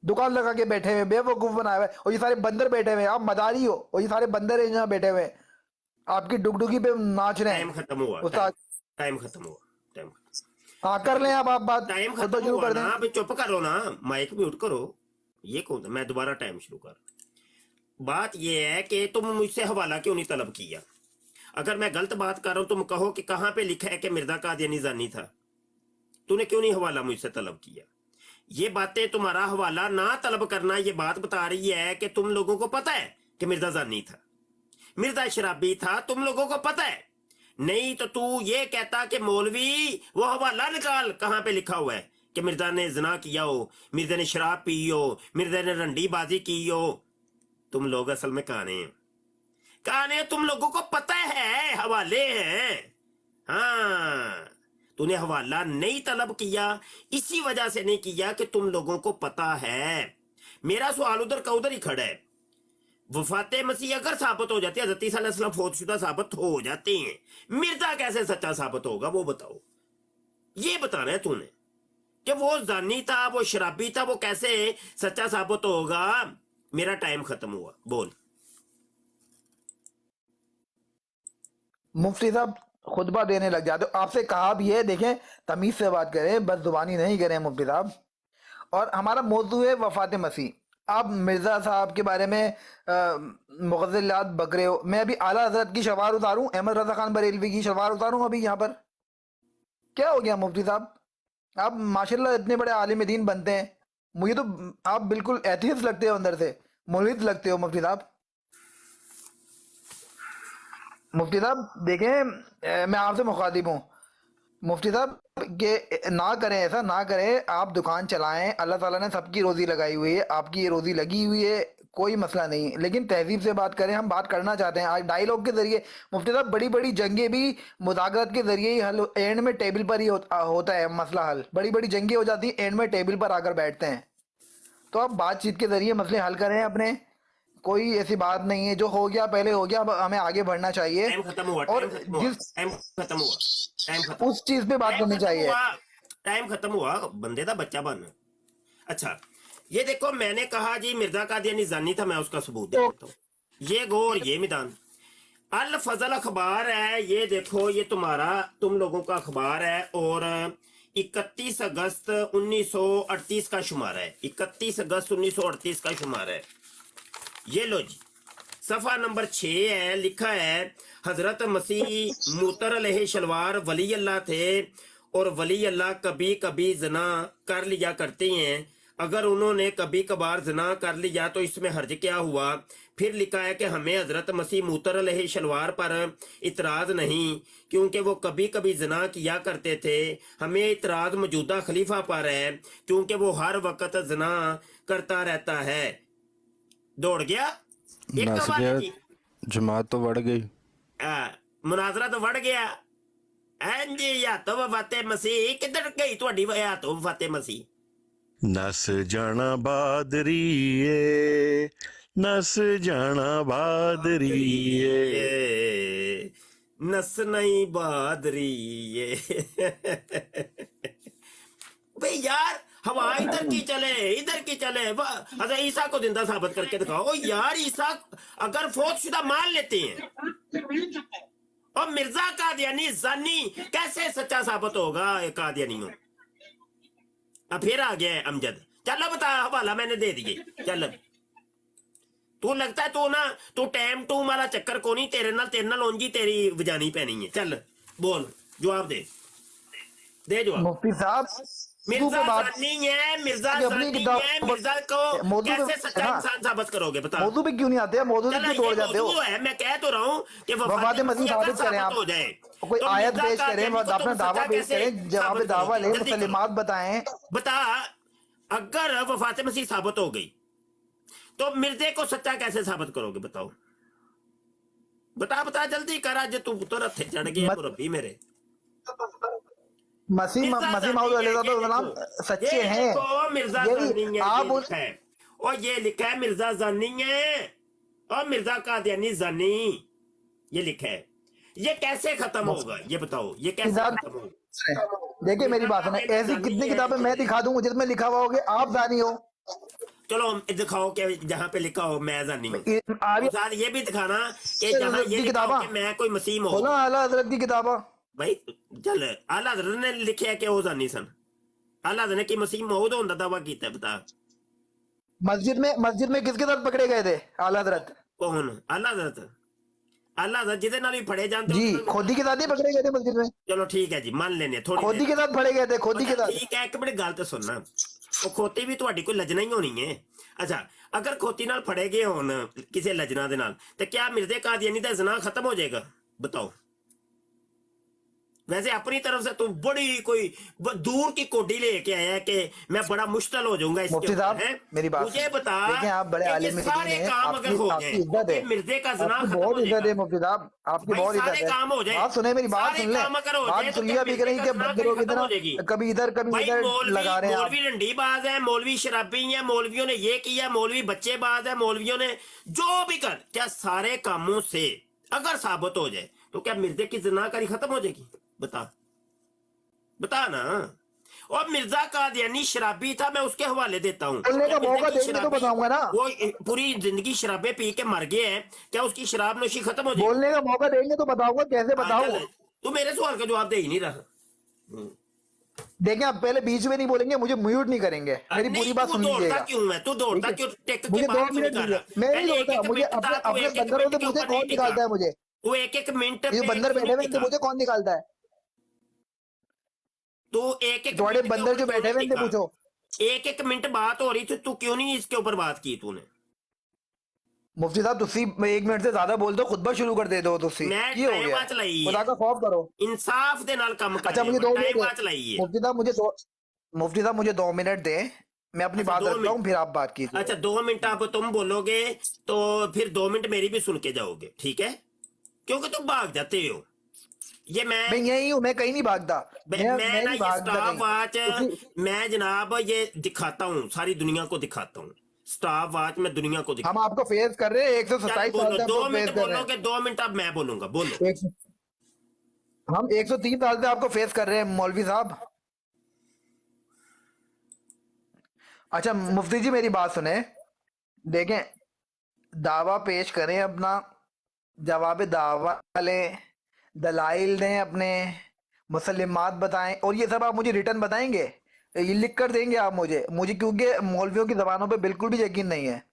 दुकान लगा के बैठे हुए, बेवकूफ बनाए हुए, और ये सारे बंदर बैठे हुए, आप मदारी हो और ये सारे बंदर हैं यहाँ बैठे हुए, आपकी डुगडुगी पे नाच रहे हैं। टाइम खत्म हुआ, उस्ताद टाइम खत्म हुआ, टाइम हाँ कर लें आप बात, टाइम खुद खत्म शुरू हुआ कर दें। ना, अभी चुप करो ना, माइक म्यूट करो। ये कौन था? मैं दोबारा टाइम शुरू कर। बात ये है कि तुम मुझसे हवाला क्यों नहीं तलब किया? अगर मैं गलत बात कर रहा हूं तुम कहो कि कहां पे लिखा है कि मिर्जा कादियानी जानी था। तूने क्यों नहीं हवाला मुझसे तलब किया? ये बातें तुम्हारा हवाला ना तलब करना ये बात बता रही है कि तुम लोगों को पता है कि मिर्जा जानी था, मिर्जा शराबी था, तुम लोगों को पता है। नहीं तो तू ये कहता कि मौलवी वो हवाला निकाल कहां पे लिखा हुआ है कि मिर्जा ने जना किया हो, मिर्जा ने शराब पी हो, मिर्जा ने रंडी बाजी की हो। तुम लोग असल में काने हैं, काने। तुम लोगों को पता है हवाले हैं। हाँ, तूने हवाला नहीं तलब किया, इसी वजह से नहीं किया कि तुम लोगों को पता है। मेरा सवाल उधर का उधर ही खड़ा है। वफाते मसीह अगर साबित हो जाती है, हज़रत ईसा अलैहिस्सलाम फौतशुदा साबित हो जाते हैं, मिर्जा कैसे सच्चा साबित होगा वो बताओ। ये बताना है तूने कि वो जानी था, वो शराबी था, वो कैसे सच्चा साबित होगा। मेरा टाइम खत्म हुआ, बोल। मुफ्ती साहब खुतबा देने लग जाते हो, आपसे कहा भी है देखें तमीज से बात करें, बस जुबानी नहीं करें मुफ्ती साहब। और हमारा मौजू है वफात मसीह। आप मिर्जा साहब के बारे में मुग़ज़्ज़लात बकरे हो। मैं अभी आला हजरत की शलवार उतारूं, अहमद रजा खान बरेलवी की शलवार उतारूं अभी यहाँ पर? क्या हो गया मुफ्ती साहब? आप माशाल्लाह इतने बड़े आलिम दीन बनते हैं, मुझे तो आप बिल्कुल एथियस्ट लगते हो, अंदर से मुल्हिद लगते हो मुफ्ती साहब। मुफ्ती साहब देखें मैं आपसे मुखातिब हूँ मुफ्ती साहब कि ना करें, ऐसा ना करें। आप दुकान चलाएं, अल्लाह ताला ने सबकी रोज़ी लगाई हुई है, आपकी ये रोज़ी लगी हुई है, कोई मसला नहीं, लेकिन तहजीब से बात करें। हम बात करना चाहते हैं आज डायलॉग के जरिए। मुफ्ती साहब बड़ी बड़ी जंगें भी मुज़ाकरात के जरिए ही हल, एंड में टेबल पर ही होता है मसला हल। बड़ी बड़ी जंगें हो जाती हैं, एंड में टेबल पर आकर बैठते हैं। तो आप बातचीत के जरिए मसले हल करें अपने, कोई ऐसी बात नहीं है, जो हो गया पहले हो गया, अब हमें आगे बढ़ना चाहिए। टाइम खत्म हुआ, और जिस टाइम खत्म हुआ, टाइम खत्म, उस चीज पे बात करनी चाहिए। टाइम खत्म हुआ, बंदे का बच्चा बन। अच्छा ये देखो, मैंने कहा जी मिर्जा कादियानी जानी था, मैं उसका सबूत देता हूँ। ये गौर, ये मैदान अल फजल अखबार है, ये देखो, ये तुम्हारा तुम लोगों का अखबार है और 31 अगस्त 1938 का शुमार है। 31 अगस्त 1938 का शुमार है। ये लो जी, सफा नंबर 6 है, लिखा है हजरत मसीह मूतर अलैहि शलवार वली अल्लाह थे और वली अल्लाह कभी कभी जना कर लिया करते हैं। अगर उन्होंने कभी कभार जना कर लिया तो इसमें हर्ज क्या हुआ? फिर लिखा है कि हमें हजरत मसीह मूतर अलैहि शलवार पर इतराज नहीं, क्योंकि वो कभी कभी जना किया करते थे। हमें इतराज मौजूदा खलीफा पर है, क्योंकि वो हर वक्त जना करता रहता है। दौड़ गया, एक नस कबार गया, जी, जमात तो बढ़ गई, मुनाजरा तो बढ़ गया। जी या तो वफाते मसीह किधर गई ਤੁਹਾਡੀ या तो वफाते मसीह? नस जाना बादरिए, नस जाना बादरिए, नस नहीं बादरी ये। भाई यार हवा इधर की चले, इधर की चले। अच्छा ईसा को जिंदा साबित करके दिखाओ। ओ यार ईसा अगर फौतशुदा मान लेते हैं और मिर्जा कादियानी जानी कैसे सच्चा साबित होगा? कादियानियों अब फिर आ गया है अमजद। चलो बता, हवाला मैंने दे दिए। चल तू लगता है तू टाइम टू वाला चक्कर को नहीं, तेरे नाल ओंजी तेरी वजानी पैनी है। चल बोल, जवाब दे जवाब। मुफ्ती साहब मिर्जा जानी है, मिर्जा जानी है, मिर्जा को कैसे सच्चा इंसान साबित करोगे? बता। मौजू पे क्यों नहीं आते? मौजू पे क्यों तोड़ जाते हो? है, मैं कह तो रहा हूँ कि वफात मसीह साबित करें, आप हो जाए, कोई तो आयत मिर्जा पेश करें, कादियानी को अपना तुम दावा सच्चा पेश कैसे करें, जवाब साबित दावा करोगे? लें, जल्दी करो। मुसलमात बताएं। बता अगर वफात मसीह साबित हो गई तो मिर्जे को सच्चा कैसे साबित करोगे? बताओ बता जल्दी कर। आज तू तो रथे चढ़ गया रब्बी मेरे। मसीह माऊद अलैहिस्सलाम सच्चे हैं। मिर्जा जानी है आप और ये लिखा है मिर्जा जानी है और मिर्जा कादियानी जानी ये लिखा है। ये कैसे खत्म होगा ये बताओ, ये कैसे खत्म होगा? देखिए मेरी बात सुने, ऐसी कितनी किताबें मैं दिखा दूंगा जिसमें लिखा हुआ होगा आप जानी हो। चलो दिखाओ कि जहाँ पे लिखा हो मैं जानी हूँ। साथ ये भी दिखाना कि जहाँ ये लिखा हो कि मैं कोई मसीह हूँ। बोलो आला हजरत की किताबा भाई चल आला हजरत ने लिखा कि वो जानी सन। आला हजरत ने की मसीह मौद होने का दावा किया? बता। मस्जिद में किसके साथ पकड़े गए थे आला हजरत? कौन? आला हजरत। आला हजरत जिदे नाल भी फड़े जानते जी खोदी के साथ ही पकड़े गए थे मस्जिद में। चलो ठीक है जी मान लेने थोड़ी खोदी के साथ फड़े गए थे, खोदी के साथ। ठीक है एक मिनट गल तो सुनना, वो खोती भी ਤੁਹਾਡੀ कोई लजना ही होनी है। अच्छा अगर खोती नाल फड़े गए होन किसी लजना दे नाल ते क्या मिर्जे कादियानी दा जना खत्म हो जाएगा? बताओ। वैसे अपनी तरफ से तू बड़ी कोई दूर की कोडी लेके आया है कि मैं बड़ा मुश्किल हो जाऊंगा इसके ऊपर। है मेरी बात मुझे बता। देखिए आप बड़े आलिम दीन सारे हैं, काम अगर हो आपकी इज्जत है, मिर्जे का जना आपकी खत्म बहुत हो इज्जत है जाएगा। मुफ्ती साहब, आपकी बहुत सारे इज्जत है। काम हो जाए, बात सुने मेरी बात सारे सुन ले, काम अगर हो जाए बात तो सुनिए भी क्या करें कि मिर्जे का बंदरों की खत्म हो तरह जाएगी? कभी इधर कभी भाई इधर मौलवी लगा रहे हैं आप। मौलवी रंडी बाज है, मौलवी शराबी है, मौलवियों ने ये किया, मौलवी बच्चेबाज है, मौलवियों ने जो भी कर, क्या सारे कामों से अगर साबित हो जाए तो क्या मिर्जे की जनाकारी खत्म हो जाएगी? बता ना। और मिर्जा कादियानी शराबी था, मैं उसके हवाले देता हूँ। बोलने का मौका देंगे तो बताऊंगा ना। वो पूरी जिंदगी शराबे पी के मर गए हैं, क्या उसकी शराब नोशी खत्म हो जाएगी? बोलने का मौका देंगे तो बताऊंगा, कैसे बताऊं? तू मेरे सवाल का जवाब दे ही नहीं रहा। देखिए आप पहले बीच में नहीं बोलेंगे, मुझे म्यूट नहीं करेंगे, मेरी पूरी बात सुन लीजिएगा। क्यों मैं तू दौड़ता क्यों? टेक के मुझे बाहर 2 क्यों मिनट नहीं कर रहा? मैं नहीं दौड़ता, मुझे अपने बंदरों से मुझे कौन निकालता है? मुझे तू एक मिनट ये बंदर बैठे हुए थे, मुझे कौन निकालता है? तू एक थोड़े बंदर जो बैठे हुए थे पूछो। एक मिनट बात हो रही थी, तू क्यों नहीं इसके ऊपर बात की तूने? मुफ्ती साहब तुसी 1 मिनट से ज्यादा बोल दो, खुतबा शुरू कर दे दो तुसी। मैं की हो टाइम गया? बात लाई खुदा का खौफ करो, इंसाफ दे नाल काम कर। अच्छा मुझे 2 टाइम मिनट बात लाई है। मुफ्ती साहब मुझे 2 मिनट दे, मैं अपनी बात रखता हूँ, फिर आप बात कीजिए। अच्छा 2 मिनट आप तुम बोलोगे तो फिर 2 मिनट मेरी भी सुन के जाओगे, ठीक है? क्योंकि तुम भाग जाते हो। ये मैं यही हूँ, मैं कहीं नहीं भागता। मैं ना ये स्टाफ वॉच मैं जनाब ये दिखाता हूँ, सारी दुनिया को दिखाता हूँ। स्टाफ वॉच में दुनिया को दिखाता हम आपको फेस कर रहे हैं, 127 साल से 2 आपको मिनट फेस कर रहे बोलोगे, 2 मिनट अब मैं बोलूंगा, बोलो। हैं। हम 103 साल से आपको फेस कर रहे हैं मौलवी साहब। अच्छा मुफ्ती जी मेरी बात सुने, देखें दावा पेश करें अपना, जवाब दावा लें, दलाइल दें अपने, मुसल्लिमात बताएं, और ये सब आप मुझे रिटर्न बताएंगे, ये लिख कर देंगे आप मुझे क्योंकि मौलवियों की जबानों पे बिल्कुल भी यकीन नहीं है।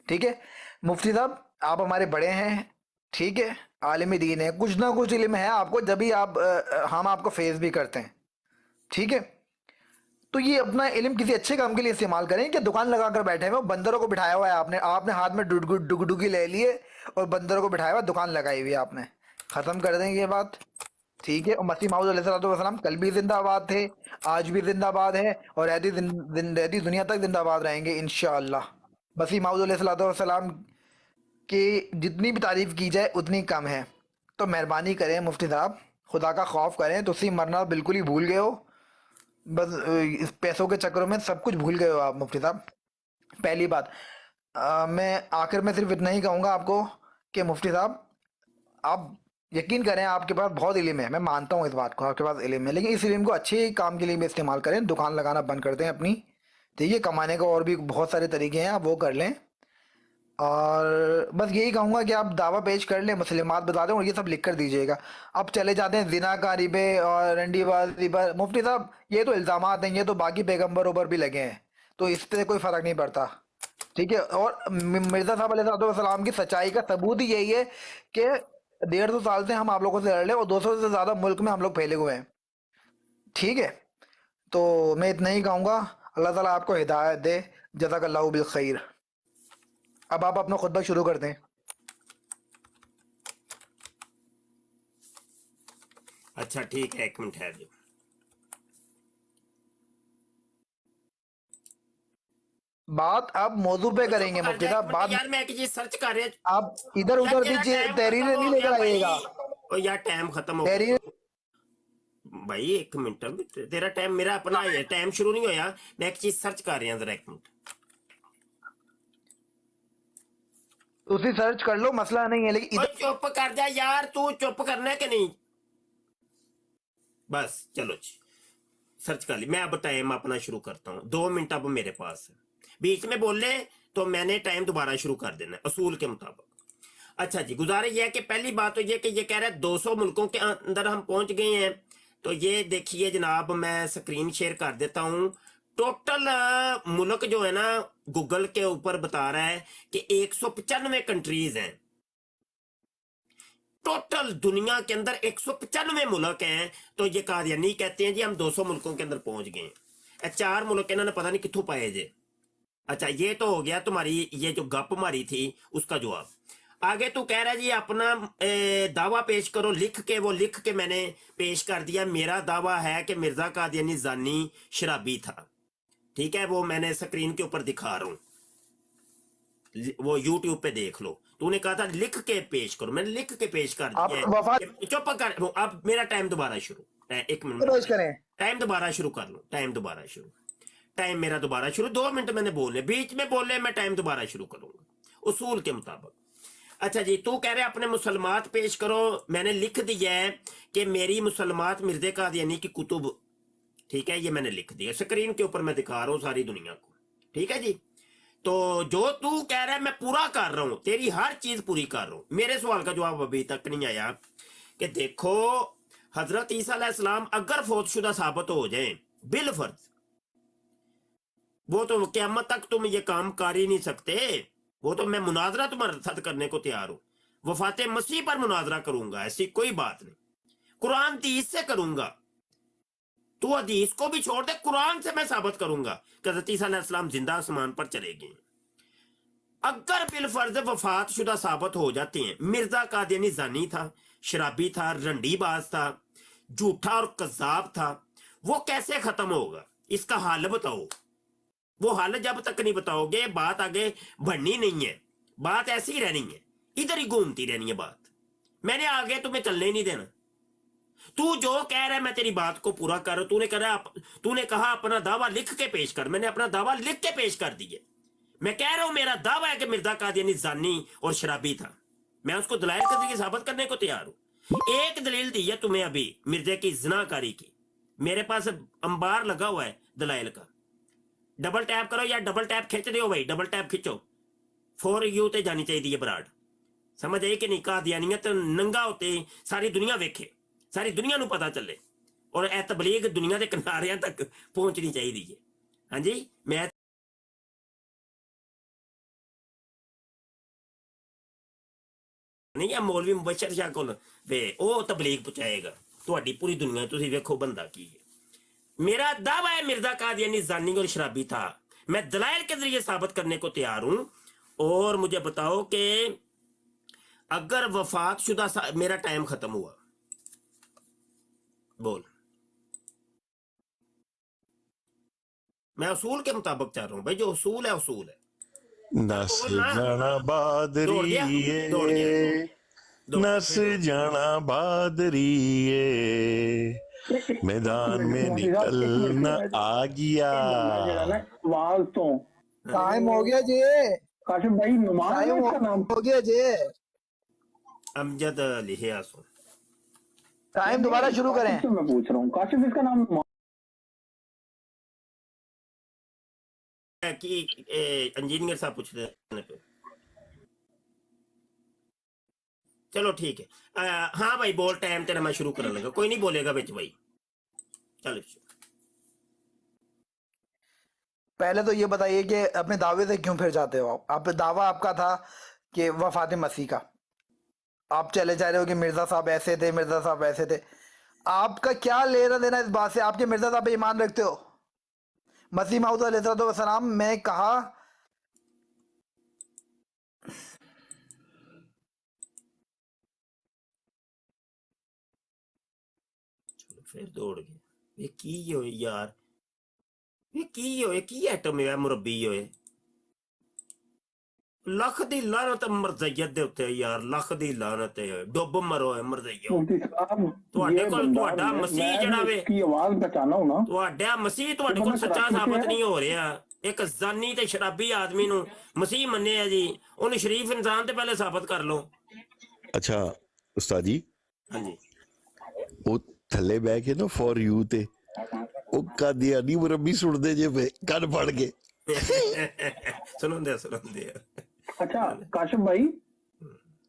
ठीक है मुफ्ती साहब, आप हमारे बड़े हैं, ठीक है, आलिम दीन है, कुछ ना कुछ इल्म है आपको, जब भी आप हम आपको फेस भी करते हैं, ठीक है? तो ये अपना इल्म किसी अच्छे काम के लिए इस्तेमाल करें कि दुकान लगा कर बैठे हुए बंदरों को बिठाया हुआ है आपने हाथ में डुगडुगी ले लिए और बंदरों को बिठाया हुआ, दुकान लगाई हुई है आपने। खत्म कर देंगे ये बात, ठीक है? और मसीह मौऊद अलैहिस्सलाम कल भी जिंदाबाद थे, आज भी जिंदाबाद है और रहती दुनिया तक जिंदाबाद रहेंगे इंशाअल्लाह। मसीह मौऊद अलैहिस्सलाम की जितनी भी तारीफ की जाए उतनी कम है। तो मेहरबानी करें मुफ्ती साहब, खुदा का खौफ करें, तुसी मरना बिल्कुल ही भूल गए हो, बस इस पैसों के चक्करों में सब कुछ भूल गए हो आप मुफ्ती साहब। पहली बात मैं आखिर में सिर्फ इतना ही कहूँगा आपको कि मुफ्ती साहब आप यकीन करें, आपके पास बहुत इल्म है, मैं मानता हूँ इस बात को, आपके पास इल्म है, लेकिन इस इल्म को अच्छे काम के लिए भी इस्तेमाल करें। दुकान लगाना बंद कर दें अपनी, ठीक है? कमाने का और भी बहुत सारे तरीके हैं, आप वो कर लें। और बस यही कहूँगा कि आप दावा पेश कर लें, मुसल्लिमात बता दें और ये सब लिख कर दीजिएगा। अब चले जाते हैं जिनाकारी पे और रंडीबाजी पर। मुफ्ती साहब ये तो इल्ज़ामात हैं, ये तो बाकी पैगम्बरों पर भी लगे हैं, तो इससे कोई फ़र्क नहीं पड़ता, ठीक है? और मिर्ज़ा साहब अलैहिस्सलाम की सच्चाई का सबूत ही यही है कि 150 साल से हम आप लोगों से लड़ रहे हैं और 200 से ज़्यादा मुल्क में हम लोग फैले हुए हैं, ठीक है? तो मैं इतना ही कहूँगा, अल्लाह ताला आपको हिदायत दे, जज़ाकल्लाहु बिल खैर। अब आप अपना खुतबा शुरू कर दें। अच्छा ठीक है, 1 मिनट है जो बात अब मौजू पे करेंगे मुफ्ती साहब, बात यार मैं एक चीज सर्च कर रहा आप इधर उधर की तहरीरें नहीं लेकर आइएगा। ओ यार टाइम खत्म हो तहरीर भाई, एक मिनट, तेरा टाइम मेरा अपना है, टाइम शुरू नहीं होया, मैं एक चीज सर्च कर रहा जरा, एक मिनट। उसी सर्च कर लो, मसला नहीं है, लेकिन ओए चुप कर जा यार, तू चुप करना है कि नहीं? बस चलो जी, सर्च कर ली। मैं अब टाइम अपना शुरू करता हूँ, 2 मिनट अब मेरे पास है, बीच में बोले तो मैंने टाइम दोबारा शुरू कर देना असूल के मुताबिक। अच्छा जी, गुजारिश यह है कि पहली बात तो ये कि ये कह रहा है 200 मुल्कों के अंदर हम पहुंच गए हैं। तो ये देखिए जनाब, मैं स्क्रीन शेयर कर देता हूं। टोटल मुल्क जो है ना, गूगल के ऊपर बता रहा है कि 195 कंट्रीज हैं। टोटल दुनिया के अंदर 195 मुल्क हैं। तो ये कादियानी कहते हैं जी हम 200 मुल्कों के अंदर पहुंच गए हैं। 4 मुल्क इन्होंने पता नहीं कितों पाए जे। अच्छा, ये तो हो गया तुम्हारी ये जो गप मारी थी उसका जवाब। आगे तू कह रहा है जी अपना दावा पेश करो लिख के। वो लिख के मैंने पेश कर दिया। मेरा दावा है कि मिर्जा कादियानी जानी शराबी था। ठीक है, वो मैंने स्क्रीन के ऊपर दिखा रहा हूं, वो यूट्यूब पे देख लो। तूने कहा था लिख के पेश करो, मैंने लिख के पेश कर दिया। चुप कर, अब मेरा टाइम दोबारा शुरू। एक मिनट, टाइम दोबारा शुरू कर लो, टाइम दोबारा शुरू, टाइम मेरा दोबारा शुरू। 2 मिनट मैंने बोले, बीच में बोले, मैं टाइम दोबारा शुरू करूंगा उसूल के मुताबिक। अच्छा जी, तू कह रहे अपने मुसलमात पेश करो। मैंने लिख दिया है कि मेरी मुसलमात मिर्जे कादियानी की कुतुब। ठीक है, ये मैंने लिख दिया, स्क्रीन के ऊपर मैं दिखा रहा हूं सारी दुनिया को। ठीक है जी, तो जो तू कह रहा है मैं पूरा कर रहा हूं, तेरी हर चीज पूरी कर रहा हूं। मेरे सवाल का जवाब अभी तक नहीं आया कि देखो हजरत ईसा अलैहिस्सलाम अगर फौतशुदा साबित हो जाए बिल फर्ज, वो तो क़यामत तक तुम ये काम कर ही नहीं सकते। वो तो मैं मुनाजरा तुम्हारे साथ करने को तैयार हूं, वफाते मसीह पर मुनाजरा करूंगा, ऐसी कोई बात नहीं। कुरान हदीस से करूंगा, तू हदीस को भी छोड़ दे, कुरान से मैं साबित करूंगा कि हज़रत ईसा अलैहिस्सलाम जिंदा आसमान पर चले गए। अगर बिल फर्ज वफात शुदा साबित हो जाते हैं, मिर्जा कादियानी जानी था, शराबी था, रंडीबाज था, झूठा और कज़ाब था, वो कैसे खत्म होगा? इसका हल बताओ। वो हल जब तक नहीं बताओगे बात आगे बढ़नी नहीं है, बात ऐसी ही रहनी है, इधर ही घूमती रहनी है बात। मैंने आगे तुम्हें चलने नहीं देना। तू जो कह रहा है मैं तेरी बात को पूरा कर रहा हूं। तूने कहा अपना दावा लिख के पेश कर, मैंने अपना दावा लिख के पेश कर दिया। मैं कह रहा हूं मेरा दावा है कि मिर्जा कादियानी जानी और शराबी था। मैं उसको दलाइल के जरिए साबित करने को तैयार हूं। एक दलील दी है तुम्हें अभी मिर्जे की ज़िनाकारी की, मेरे पास अंबार लगा हुआ है दलाइल का। डबल टैप करो या डबल टैप खिंच दो भाई, डबल टैप खिंचो। फॉर यू ते जानी चाहिए बराड़, समझ आई कि नहीं? कादियानियत नंगा होते सारी दुनिया वेखे, सारी दुनिया नू पता चले, और ए तबलीग दुनिया के किनारियां तक पहुंचनी चाहिए है। हाँ जी, मैं नहीं है मौलवी मुबशर शाह को वे ओ तबलीग पहुंचाएगा ਤੁਹਾਡੀ पूरी दुनिया। तुसी वेखो बंदा की है। मेरा दावा है मिर्जा कादियानी जानी और शराबी था। मैं दलाइल के जरिए साबित करने को तैयार हूं। और मुझे बताओ कि अगर वफात शुदा मेरा टाइम खत्म हुआ, बोल। मैं उसूल के मुताबिक चाह रहा हूं भाई, जो उसूल है उसूल है। नस जाना बादरिए, नस जाना बादरिए, मैदान में निकलना आ गया। आवाज तो टाइम हो गया जी, काशिफ भाई नुमान है इसका नाम। हो गया जी, अमजद लिहिया सो। टाइम दोबारा शुरू करें। मैं पूछ रहा हूँ काशिफ इसका नाम कि इंजीनियर साहब पूछ रहे पे। चलो ठीक है। हाँ भाई बोल, टाइम तेरा मैं शुरू करने लगा, कोई नहीं बोलेगा बिच भाई। चलो पहले तो ये बताइए कि अपने दावे से क्यों फिर जाते हो आप? दावा आपका था कि वफात मसीह का, आप चले जा रहे हो कि मिर्जा साहब ऐसे थे, मिर्जा साहब ऐसे थे। आपका क्या लेना देना इस बात से? आपके मिर्जा साहब पे ईमान रखते हो? मसीह माऊद अलैहिस्सलाम मैं कहा फिर दौड़ गए। ये की हो यार, ये की हो, ये की आइटम है मुरब्बी होए। ਲੱਖ ਦੀ ਲਾਨਤ ਮਰਜ਼ਈਅਤ ਦੇ ਉੱਤੇ ਯਾਰ, ਲੱਖ ਦੀ ਲਾਨਤ ਹੈ, ਡੁੱਬ ਮਰੋ ਮਰਜ਼ਈਓ। मुफ्ती साहब ਤੁਹਾਡੇ ये ਕੋਲ बंदा ਤੁਹਾਡਾ ਮਸੀਹ मैं ਜਿਹੜਾ भी ਵੇ, इसकी आवाज बचाना हूं ना, ਤੁਹਾਡਾ ਮਸੀਹ ਤੁਹਾਡੇ ਕੋਲ मैं ਸੱਚਾ कराची से ਸਾਬਤ है। ਨਹੀਂ ਹੋ ਰਿਹਾ। ਇੱਕ ਜ਼ਾਨੀ ਤੇ ਸ਼ਰਾਬੀ ਆਦਮੀ ਨੂੰ ਮਸੀਹ ਮੰਨਿਆ ਜੀ, ਉਹਨੂੰ ਸ਼ਰੀਫ ਇਨਸਾਨ ਤੇ ਪਹਿਲੇ ਸਾਬਤ ਕਰ ਲਓ। ਅੱਛਾ ਉਸਤਾਦ ਜੀ, ਹਾਂਜੀ ਉਹ ਥੱਲੇ ਬਹਿ ਕੇ ਨਾ ਫॉर ਯੂ ਤੇ ਉਹ ਕਾਦੀਆਨੀ ਮੁਰੱਬੀ ਸੁਣਦੇ ਜੇ ਵੇ ਕੰਨ ਫੜ ਕੇ। ਸੁਣਾਉਂਦੇ ਆ। अच्छा काशिफ भाई,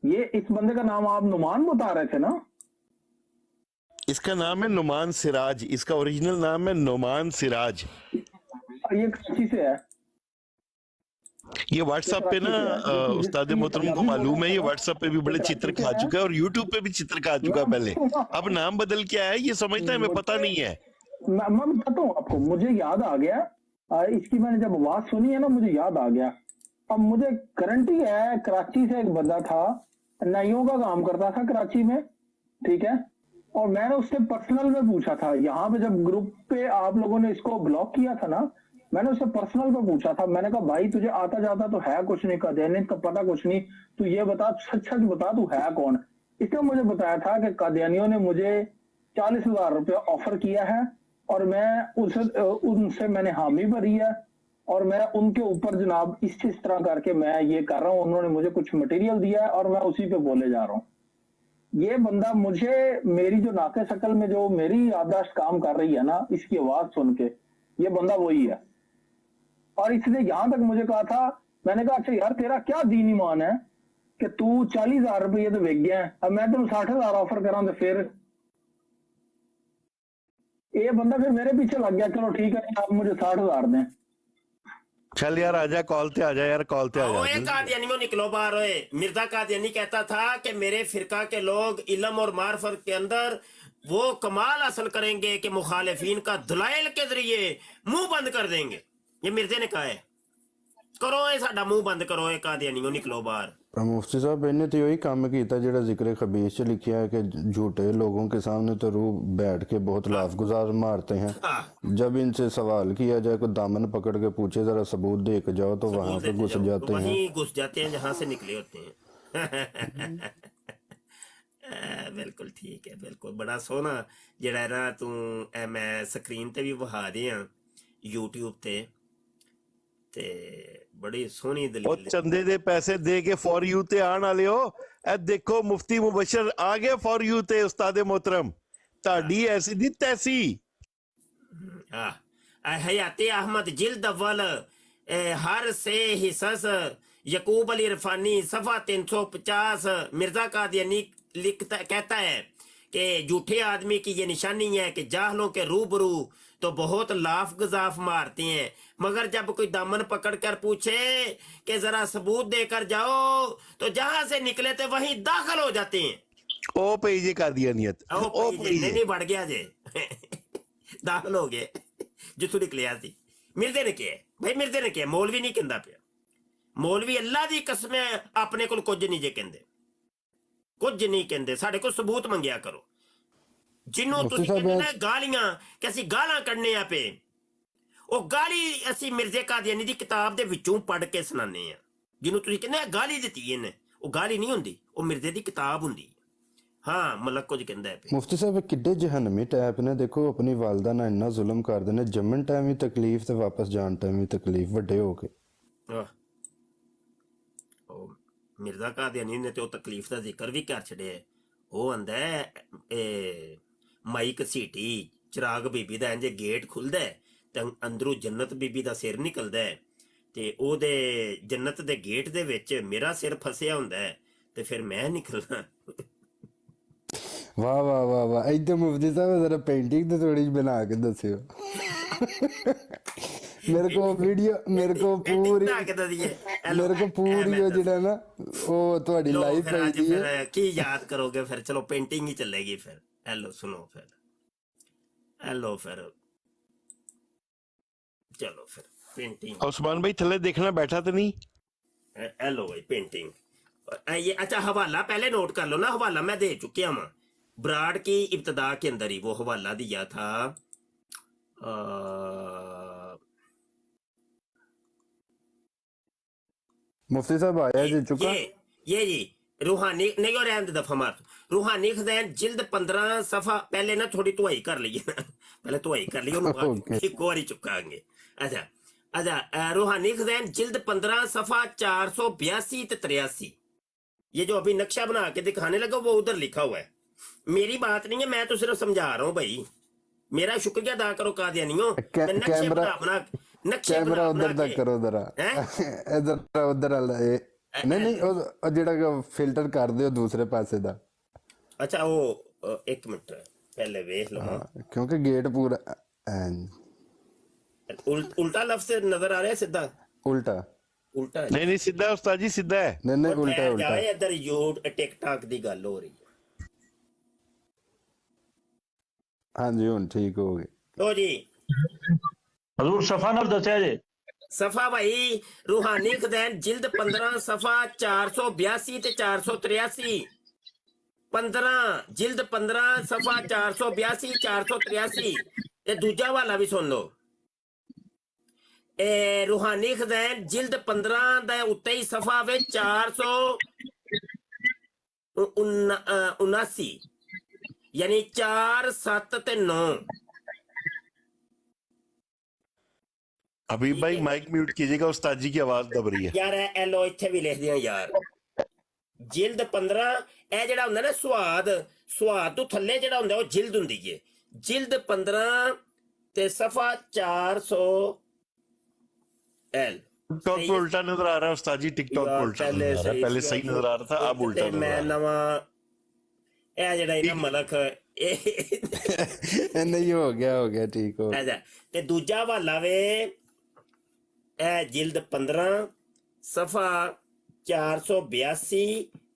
ये इस बंदे का नाम आप नुमान बता रहे थे ना? इसका नाम है नुमान सिराज, इसका ओरिजिनल नाम है नुमान सिराज। और ये कराची से है। ये व्हाट्सएप पे ना उस्ताद मोहतरम को मालूम है, ये व्हाट्सएप पे भी बड़े चित्र खा चुका है और यूट्यूब पे भी चित्र खा चुका है पहले। अब नाम बदल क्या है ये समझता है, हमें पता नहीं है। मैं बताता हूँ आपको, मुझे याद आ गया। इसकी मैंने जब आवाज सुनी है ना, मुझे याद आ गया। अब मुझे करंट ही है, कराची से एक बंदा था, नाइयों का काम करता था कराची में, ठीक है। और मैंने उससे पर्सनल में पूछा था, यहाँ पे जब ग्रुप पे आप लोगों ने इसको ब्लॉक किया था ना, मैंने उससे पर्सनल पे पूछा था। मैंने कहा भाई तुझे आता जाता तो है कुछ नहीं, कादियानियत का पता कुछ नहीं, तू ये बता, सच सच बता तू है कौन। इसने मुझे बताया था कि कादियानियों ने मुझे 40,000 रुपया ऑफर किया है और मैं उनसे मैंने हामी भरी है और मैं उनके ऊपर जनाब इस तरह करके मैं ये कर रहा हूँ। उन्होंने मुझे कुछ मटेरियल दिया है और मैं उसी पे बोले जा रहा हूँ। ये बंदा मुझे, मेरी जो नाके शक्ल में जो मेरी याददाश्त काम कर रही है ना, इसकी आवाज सुन के, ये बंदा वही है। और इसने यहां तक मुझे कहा था, मैंने कहा अच्छा यार तेरा क्या दीन ईमान है कि तू 40,000 रुपये तो विक गया है, अब मैं तेन 60,000 ऑफर करा तो फिर ये बंदा फिर मेरे पीछे लग गया, चलो ठीक है आप मुझे 60,000 दें। चल यार आजा, कॉल पे आ जा यार, कॉल पे आ ओए जा। कादियानी में निकलो बाहर। ओए मिर्जा कादियानी कहता था कि मेरे फिरका के लोग इल्म और मार्फत के अंदर वो कमाल हासिल करेंगे कि मुखालिफिन का दलाइल के जरिए मुंह बंद कर देंगे। ये मिर्जे ने कहा है, करो ये साडा मुंह बंद करो, ये कादियानी निकलो बाहर। मुफ्ती साहब इन्हें तो यही काम किया जेड़ा जिक्र खबीस च लिखा है कि झूठे लोगों के सामने तो रूह बैठ के बहुत लाफगुजार मारते हैं। जब इनसे सवाल किया जाए, कोई दामन पकड़ के पूछे जरा सबूत दे के जाओ, तो वहां पे घुस जाते हैं, वहीं घुस जाते हैं जहां से निकले होते हैं। बिल्कुल ठीक है, बिल्कुल बड़ा सोहना जेड़ा है ना तू मैं स्क्रीन ते भी वहा दिया यूट्यूब ते बड़ी सोहनी ਉਹ दलील। ਚੰਦੇ ਦੇ ਪੈਸੇ ਦੇ ਕੇ ਫॉर ਯੂ ਤੇ ਆਣ ਵਾਲਿਓ, ਇਹ ਦੇਖੋ ਮੁਫਤੀ ਮੁਬਸ਼ਰ ਆ ਗਏ ਫॉर ਯੂ ਤੇ। ਉਸਤਾਦ मोहतरम ਤੁਹਾਡੀ ਐਸੀ ਦੀ ਤੈਸੀ। हयाती अहमद जिल्द अव्वल हर से हिस्स यकूब अली इरफानी सफा 350। मिर्जा कादियानी लिखता कहता है कि झूठे आदमी की ये निशानी है कि जाहलों के रूबरू तो बहुत लाफ गजाफ मारते हैं, मगर जब कोई दामन पकड़ कर पूछे कि जरा सबूत देकर जाओ तो जहां से निकले थे वहीं दाखिल हो जाते हैं। ਉਹ ਪਈ ਜੇ ਕਾਦੀਆਨੀਅਤ, ਉਹ ਪਈ ਜੇ। नहीं बढ़ गया जे दाखिल हो गए जिथों निकलिया सी। मिर्जे ने किया भाई, मिर्जे ने किया, मौलवी नहीं कहता पिया। मौलवी अल्लाह दी कसम अपने को कुछ नहीं जे कहते, कुछ नहीं कहते। साढ़े को सबूत मंगया करो। जिन्हों तुसीं कहंदे ना गालियां कि ਅਸੀਂ ਗਾਲਾਂ ਕੱਢਨੇ ਆ ਪਏ, ਉਹ ਗਾਲੀ ਅਸੀਂ ਮਿਰਜ਼ੇ ਕਾਦੀਆਨੀ ਦੀ ਕਿਤਾਬ ਦੇ ਵਿੱਚੋਂ ਪੜ੍ਹ ਕੇ ਸੁਣਾਉਂਦੇ ਆ। ਜਿਹਨੂੰ ਤੁਸੀਂ ਕਹਿੰਦੇ ਆ ਗਾਲੀ ਦਿੱਤੀ ਇਹਨੇ, ਉਹ ਗਾਲੀ ਨਹੀਂ ਹੁੰਦੀ, ਉਹ ਮਿਰਜ਼ੇ ਦੀ ਕਿਤਾਬ ਹੁੰਦੀ। ਹਾਂ ਮਲਕ ਕੁਝ ਕਹਿੰਦਾ ਹੈ। मुफ्ती साहब किड्डे जहनमी टाइप ने, देखो अपनी वालदा ना इन्ना जुल्म करते हैं, जम्मन टाइम भी तकलीफ ते वापस जान टाइम भी तकलीफ, ਵੱਡੇ ਹੋ ਕੇ। ਉਹ ਮਿਰਜ਼ਾ ਕਾਦੀਆਨੀ ਨੇ ਤੇ ਉਹ ਤਕਲੀਫ ਦਾ ਜ਼ਿਕਰ ਵੀ ਕਰ ਛੜਿਆ। ਉਹ ਆਂਦਾ ਇਹ ਮਾਈ ਘਸੀਟੀ ਚਿਰਾਗ ਬੀਬੀ ਦਾ ਇੰਜ ਗੇਟ ਖੁੱਲਦਾ ਤੇ ਅੰਦਰੋਂ ਜੰਨਤ ਬੀਬੀ ਦਾ ਸਿਰ ਨਿਕਲਦਾ ਤੇ ਉਹਦੇ ਜੰਨਤ ਦੇ ਗੇਟ ਦੇ ਵਿੱਚ ਮੇਰਾ ਸਿਰ ਫਸਿਆ ਹੁੰਦਾ ਤੇ ਫਿਰ ਮੈਂ ਨਿਕਲਣਾ। वाह वाह वाह वाह, एकदम मुफ्ती साहब जरा पेंटिंग तो थोड़ी बना के दसियो। मेरे को वीडियो, मेरे को पूरी वो जेड़ा ना वो थोड़ी लाइव पेज फिर की याद करोगे फिर? चलो पेंटिंग ही चलेगी फिर। हेलो सुनो फिर, हेलो फिर चलो फिर पेंटिंग। उस्मान भाई थल्ले देखना बैठा तो नहीं? हेलो भाई पेंटिंग ये। अच्छा हवाला पहले नोट कर लो ना, हवाला मैं दे चुकिया हूँ ब्राड की इब्तदा के अंदर ही वो हवाला दिया था। मुफ्ती साहब आया जी चुका ये जी रूहानी नहीं और रहने दफा मार रूहानी खजैन जिल्द 15 सफा पहले ना थोड़ी धुआई कर ली पहले धुआई कर ली एक और ही चुकांगे अच्छा अच्छा रूहानी खजैन जिल्द 15 सफा 482 ते 83 ये जो अभी नक्शा बना के दिखाने लगा वो उधर लिखा हुआ है मेरी बात नहीं है मैं तो सिर्फ समझा रहा हूँ भाई मेरा शुक्रिया अदा करो कादियानियों कैमरा उधर तक करो जरा इधर उधर नहीं नहीं ਉਹ ਜਿਹੜਾ ਫਿਲਟਰ ਕਰ ਦਿਓ ਦੂਸਰੇ ਪਾਸੇ ਦਾ अच्छा वो एक मिनट पहले देख लो क्योंकि गेट पूरा उल्टा लफ्ज नजर आ रहा है सीधा उल्टा उल्टा नहीं नहीं सीधा उस्ताद जी सीधा है नहीं नहीं उल्टा उल्टा इधर यूट टिकटॉक दी गल हो रही है हाँ जी हुन ठीक हो गई लो जी हजूर सफा नाल दस्या जे सफा भाई रूहानी खजैन जिल्द 15 सफा 482 ते 483 15 जिल्द 15 सफा 482 483 ते दूजा वाला भी सुन लो रूहानी खजैन जिल्द 15 दा उत्ते ही सफा वे 479 यानी 4 7 ते 9 अभी भाई माइक म्यूट कीजिएगा उस्ताद जी की आवाज दब रही है यार ए लो इत्थे भी लिख दिया यार जिल्द 15 ए जेड़ा हुंदा ना स्वाद तो थल्ले जेड़ा हुंदा ओ जिल्द हुंदी है जिल्द 15 ते सफा 400 एल टिकटॉक पे उल्टा नजर आ रहा है उस्ताद जी टिकटॉक पे उल्टा नजर आ रहा है पहले सही नजर आ रहा था अब उल्टा नजर आ रहा है मैं नवा ए जेड़ा इना मलक नहीं हो गया ठीक हो अच्छा ते दूजा वाला वे ए जिल्द 15 सफा 482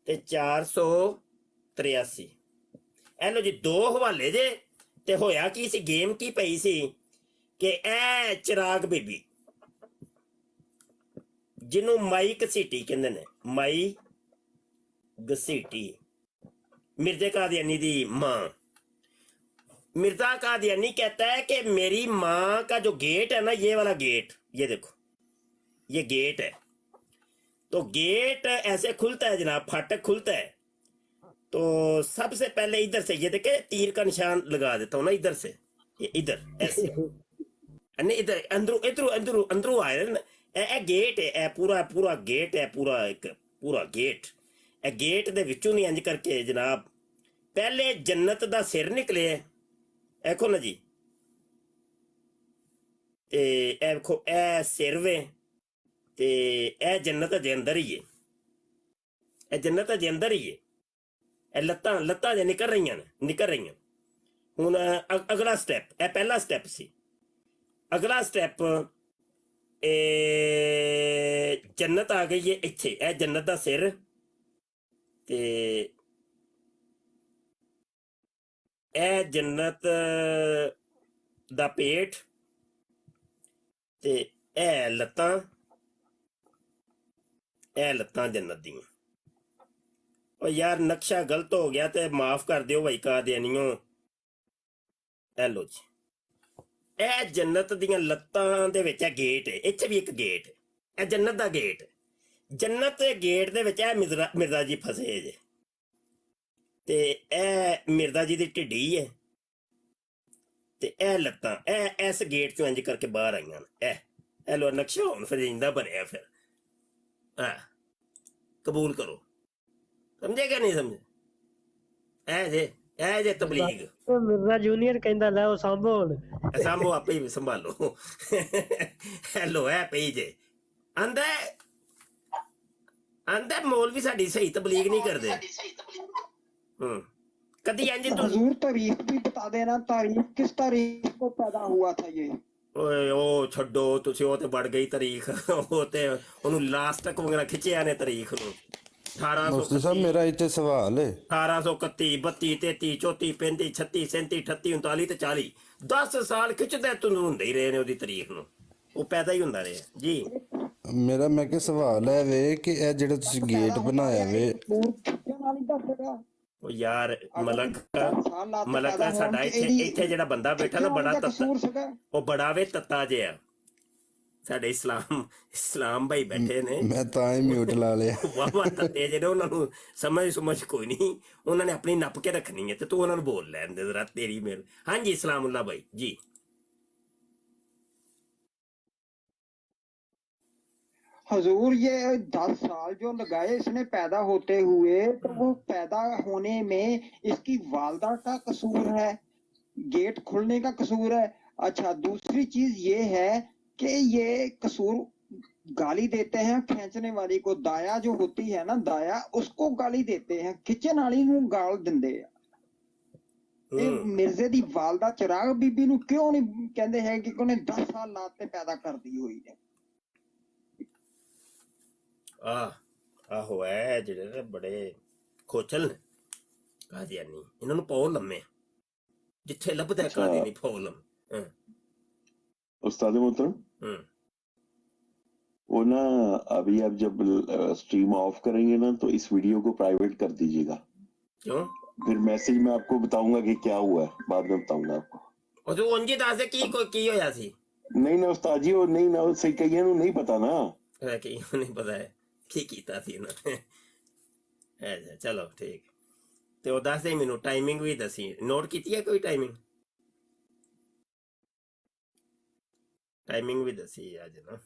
ते 483 ए लो जी दो हवाले जे ते होया की सी गेम की पई सी कि ए चिराग बीबी जिन्हों माई घसीटी कहंदे ने माई घसीटी मिर्जा कादियानी दी मां मिर्जा कादियानी कहता है कि मेरी माँ का जो गेट है ना ये वाला गेट ये देखो ये गेट है तो गेट ऐसे खुलता है जनाब फाटक खुलता है तो सबसे पहले इधर से ये देखे तीर का निशान लगा देता हूँ ना इधर से ये इधर ऐसे नहीं इधर अंदरू इधरू अंदरू अंदरू आए ना ए गेट है ए पूरा गेट है पूरा एक पूरा गेट ए गेट दे विचों नहीं इंज करके जनाब पहले जन्नत दा सिर निकले देखो ना जी ते ए देखो ए सिर वे ते ए जन्नत दे अंदर ही है ए जन्नत दे अंदर ही है ए लत्तां जे निकल रही हुन अगला स्टेप ए पहला स्टेप सी अगला स्टेप ए जन्नत आ गई है इत्थे ए जन्नत दा सिर ते ए जन्नत दा पेट ते ए लत्तां जन्नत दी और यार नक्शा गलत हो गया ते माफ कर दियो भाई कादियानियों ए लो जी ए जन्नत दियां लत्तां दे विच ए गेट है इत्थे भी एक गेट ए जन्नत दा गेट जन्नत दे गेट दे विच ए मिर्जा जी फसे जे ते ए मिर्जा जी दी ढिड्डी है ते ए लत्तां ए इस गेट चों इंज करके बाहर आईयां ए लो नक्शा हुण फिर इंदा बनया फिर कबूल करो समझे क्या नहीं समझे ए जे तबलीग मिर्जा जूनियर कहंदा ले सांभो सांभो आपे ही संभालो हेलो ए पई जे आंदा मौलवी साडी सही तबलीग नहीं करदे कदी इंज तो हुजूर तारीख भी बता देना तारीख किस तारीख को पैदा हुआ था ये ओए ओ छड्डो तुसी ओ ते बढ़ गई तारीख ओ ते ओनु लास्ट तक वगैरह खिंचिया ने तारीख नु 1800 साहब मेरा इत्थे सवाल है 1831 32 33 34 35 36 37 38 39 ते 40 10 साल खिंचदे तुनु ਹੁੰਦੇ ਹੀ ਰਹੇ ਨੇ ਉਹਦੀ ਤਾਰੀਖ ਨੂੰ ਉਹ ਪੈਦਾ ਹੀ ਹੁੰਦਾ ਰਿਹਾ ਜੀ ਮੇਰਾ ਮੈਂ ਕਿ ਸਵਾਲ ਹੈ ਵੇ ਕਿ ਇਹ ਜਿਹੜਾ ਤੁਸੀਂ ਗੇਟ ਬਣਾਇਆ ਵੇ ਉਹ ਯਾਰ ਮਲਕ ਸਾਡਾ ਇੱਥੇ ਜਿਹੜਾ ਬੰਦਾ ਬੈਠਾ ਨਾ ਬੜਾ ਤੱਤਾ ਉਹ ਬੜਾ ਵੇ ਤੱਤਾ ਜਿਹਾ ਸਾਡੇ ਇਸਲਾਮ ਭਾਈ ਬੈਠੇ ਨੇ ਮੈਂ ਤਾਂ ਹੀ ਮਿਊਟ ਲਾ ਲਿਆ। ਵਾਵਾ ਤੱਤੇ ਜਿਹੜੇ ਉਹਨਾਂ ਨੂੰ ਸਮਝ ਕੋਈ ਨਹੀਂ, ਉਹਨਾਂ ਨੇ ਆਪਣੀ ਨੱਪ ਕੇ ਰੱਖਣੀ ਹੈ ਤੇ ਤੂੰ ਉਹਨਾਂ ਨੂੰ ਬੋਲ ਲੈਣ ਦੇ ਜ਼ਰਾ, ਤੇਰੀ ਮੇਰ। ਹਾਂਜੀ ਇਸਲਾਮੁल्लाह भाई जी। हजूर ये 10 साल जो लगाए इसने पैदा होते हुए, तो वो पैदा होने में इसकी वालदा का कसूर है, गेट खुलने का कसूर है? अच्छा, दूसरी चीज ये है कि ये कसूर गाली देते हैं खींचने वाली को, दाया जो होती है ना, दाया उसको गाली देते हैं, खिंचन वाली ਨੂੰ ਗਾਲ ਦਿੰਦੇ ਆ। ਇਹ ਮਿਰਜ਼ੇ ਦੀ ਵਾਲਦਾ ਚਿਰਾਗ ਬੀਬੀ ਨੂੰ ਕਿਉਂ ਨਹੀਂ ਕਹਿੰਦੇ ਹੈ ਕਿ ਉਹਨੇ 10 ਸਾਲ ਲਾਤ ਤੇ ਪੈਦਾ ਕਰਦੀ ਹੋਈ ਹੈ? ਆਹੋ ਹੈ ਜਿਹੜੇ ਨੇ ਬੜੇ ਖੋਚਲ ਨੇ ਕਾਦੀਆਨੀ, ਇਹਨਾਂ ਨੂੰ ਪਾਓ ਲੰਮੇ ਜਿੱਥੇ ਲੱਭਦਾ ਕਾਦੀਆਨੀ ਪਾਓ ਲੰਮੇ। उस्ताद मोहतरम, वो ना अभी आप जब स्ट्रीम ऑफ करेंगे ना तो इस वीडियो को प्राइवेट कर दीजिएगा। क्यों? फिर मैसेज में आपको बताऊंगा कि क्या हुआ है, बाद में बताऊंगा आपको। और जो उनकी दास की होया सी? नहीं ना उस्ताद जी, वो नहीं ना, सही कहिए ना, नहीं पता ना कि नहीं पता है की कीता सी ना। अच्छा चलो ठीक, ਤੇ ਉਹ ਦੱਸ ਦੇ ਮੈਨੂੰ ਟਾਈਮਿੰਗ ਵੀ ਦੱਸੀ, ਨੋਟ ਕੀਤੀ ਹੈ ਕੋਈ ਟਾਈਮਿੰਗ? ਟਾਈਮਿੰਗ ਵੀ ਦੱਸੀ ਅੱਜ ਨਾ।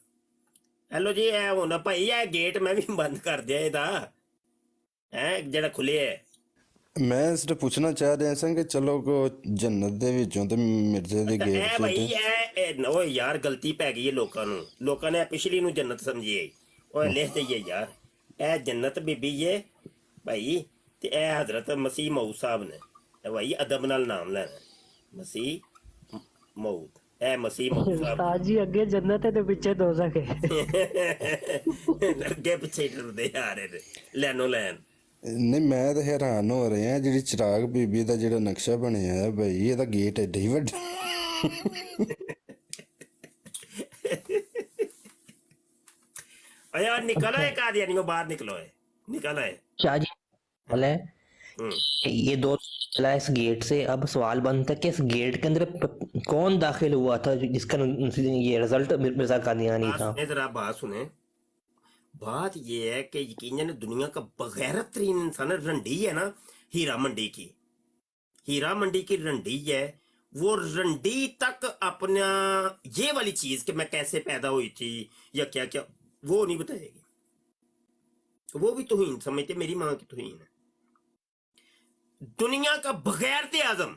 ਹੈਲੋ ਜੀ, ਇਹ ਹੁਣ ਭਾਈ ਇਹ ਗੇਟ ਮੈਂ ਵੀ ਬੰਦ ਕਰ ਦਿਆ ਇਹਦਾ, ਹੈ ਜਿਹੜਾ ਖੁੱਲਿਆ ਹੈ। ਮੈਂ ਇਸ ਤੋਂ ਪੁੱਛਣਾ ਚਾਹ ਰਿਹਾ ਸਾਂ ਕਿ ਚਲੋ ਕੋ ਜੰਨਤ ਦੇ ਵਿੱਚੋਂ ਤੇ ਮਿਰਜ਼ੇ ਦੇ ਗੇਟ ਇਹ ਭਾਈ ਇਹ ਓ ਯਾਰ ਗਲਤੀ ਪੈ ਗਈ ਹੈ ਲੋਕਾਂ ਨੂੰ, ਲੋਕਾਂ ਨੇ ਪਿਛਲੀ ਨੂੰ ਜੰਨਤ ਸਮਝੀ ਹੈ। ਉਹ ਲਿਖ ਦਈਏ ਯਾਰ, ਇਹ ਜੰਨਤ ਬੀਬੀ ਹੈ ਭਾਈ, ਤੇ ਇਹ ਹਜ਼ਰਤ ਮਸੀਹ ਮਊਦ ਸਾਹਿਬ ਨੇ। ਇਹ ਭਾਈ ਅਦਬ ਨਾਲ ਨਾਮ ਲੈਣਾ, ਮਸੀਹ ਮਊਦ, ਇਹ ਮਸੀਹ ਮਊਦ ਸਾਹਿਬ। ਉਸਤਾਦ ਜੀ ਅੱਗੇ ਜੰਨਤ ਹੈ ਤੇ ਪਿੱਛੇ ਦੋਜ਼ਖ ਹੈ। ਅੱਗੇ ਪਿੱਛੇ ਟੁਰਦੇ ਆ ਰਹੇ ਨੇ ਲੈਨੋ ਲੈਣ। ਨਹੀਂ, ਮੈਂ ਤਾਂ ਹੈਰਾਨ ਹੋ ਰਿਹਾ ਜਿਹੜੀ ਚਿਰਾਗ ਬੀਬੀ ਦਾ ਜਿਹੜਾ ਨਕਸ਼ਾ ਬਣਿਆ ਹੈ ਬਈ, ਇਹਦਾ ਗੇਟ ਐਡਾ ਹੀ ਵੱਡਾ। यार निकलो है कादियानी को, बाहर निकलो है, निकल है। शाह जी बोले ये दो चला इस गेट से। अब सवाल बनता है कि इस गेट के अंदर कौन दाखिल हुआ था जिसका ये रिजल्ट मिर्जा कादियानी था? जरा बात सुने, बात ये है कि यकीनन दुनिया का बगैरत तरीन इंसान रंडी है ना, हीरा मंडी की, हीरा मंडी की रंडी है। वो रंडी तक अपना ये वाली चीज कि मैं कैसे पैदा हुई थी या क्या क्या, वो नहीं बताएगी। वो भी तौहीन समझते, मेरी माँ की तौहीन है। दुनिया का बगैरत आजम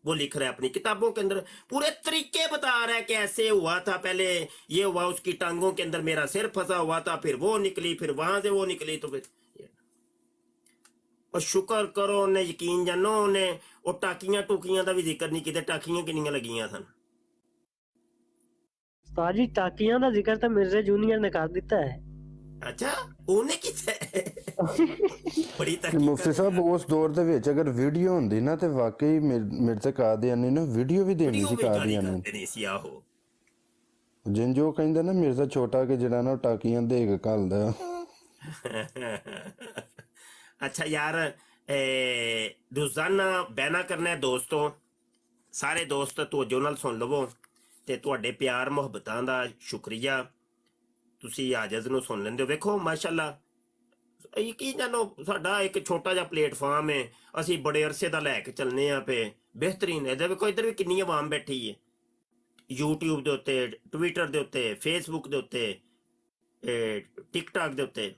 वो लिख रहा है अपनी किताबों के अंदर, पूरे तरीके बता रहा है कि ऐसे हुआ था, पहले ये हुआ, उसकी टांगों के अंदर मेरा सिर फंसा हुआ था, फिर वो निकली, फिर वहां से वो निकली, तो फिर और शुक्र करो ने यकीन जानो ने वो टाकियां टूकियां का भी जिक्र नहीं किया। टाकियां किनियां लगियां सन? ਉਸਤਾਦ ਜੀ ਟਾਕੀਆਂ ਦਾ ਜ਼ਿਕਰ ਤਾਂ ਮਿਰਜ਼ੇ ਜੂਨੀਅਰ ਨੇ ਕਰ ਦਿੱਤਾ ਹੈ। अच्छा ਉਹਨੇ ਕੀਤਾ ਬੜੀ ਤੱਕ ਮੁਫਤੀ ਸਾਹਿਬ ਉਸ ਦੌਰ ਦੇ ਵਿੱਚ ਅਗਰ ਵੀਡੀਓ ਹੁੰਦੀ ਨਾ ਤੇ ਵਾਕਈ ਮਿਰਜ਼ਾ ਕਾਦੀਆਨੀ ਨੇ ਵੀਡੀਓ ਵੀ ਦੇਣੀ ਸੀ ਕਾਦੀਆਨੀ ਨਹੀਂ ਸੀ। ਆਹੋ ਜਿੰਨ ਜੋ ਕਹਿੰਦਾ ਨਾ ਮਿਰਜ਼ਾ ਛੋਟਾ ਕਿ ਜਿਹੜਾ ਨਾ ਟਾਕੀਆਂ ਦੇ ਕੇ ਘੱਲਦਾ। अच्छा यार, रोजाना बहना करना है दोस्तों, सारे दोस्त तवज्जो नाल सुन लवो ਤੇ ਤੁਹਾਡੇ ਪਿਆਰ ਮੁਹੱਬਤਾਂ ਦਾ ਸ਼ੁਕਰੀਆ, ਤੁਸੀਂ ਆਜਜ਼ ਨੂੰ ਸੁਣ ਲੈਂਦੇ ਹੋ। ਵੇਖੋ ਮਾਸ਼ਾਅੱਲਾ, ਯਕੀਨ ਜਾਨੋ ਸਾਡਾ ਇੱਕ ਛੋਟਾ ਜਿਹਾ ਪਲੇਟਫਾਰਮ ਹੈ, ਅਸੀਂ ਬੜੇ ਅਰਸੇ ਦਾ ਲੈ ਕੇ ਚੱਲਨੇ ਆ ਪਏ ਬਿਹਤਰੀਨ। ਇਹਦੇ ਵੇਖੋ ਇੱਧਰ ਵੀ ਕਿੰਨੀ ਆਵਾਮ ਬੈਠੀ ਹੈ, YouTube ਦੇ ਉੱਤੇ, ਟਵਿੱਟਰ ਦੇ ਉੱਤੇ, ਫੇਸਬੁੱਕ ਦੇ ਉੱਤੇ, ਟਿਕਟੌਕ ਦੇ ਉੱਤੇ,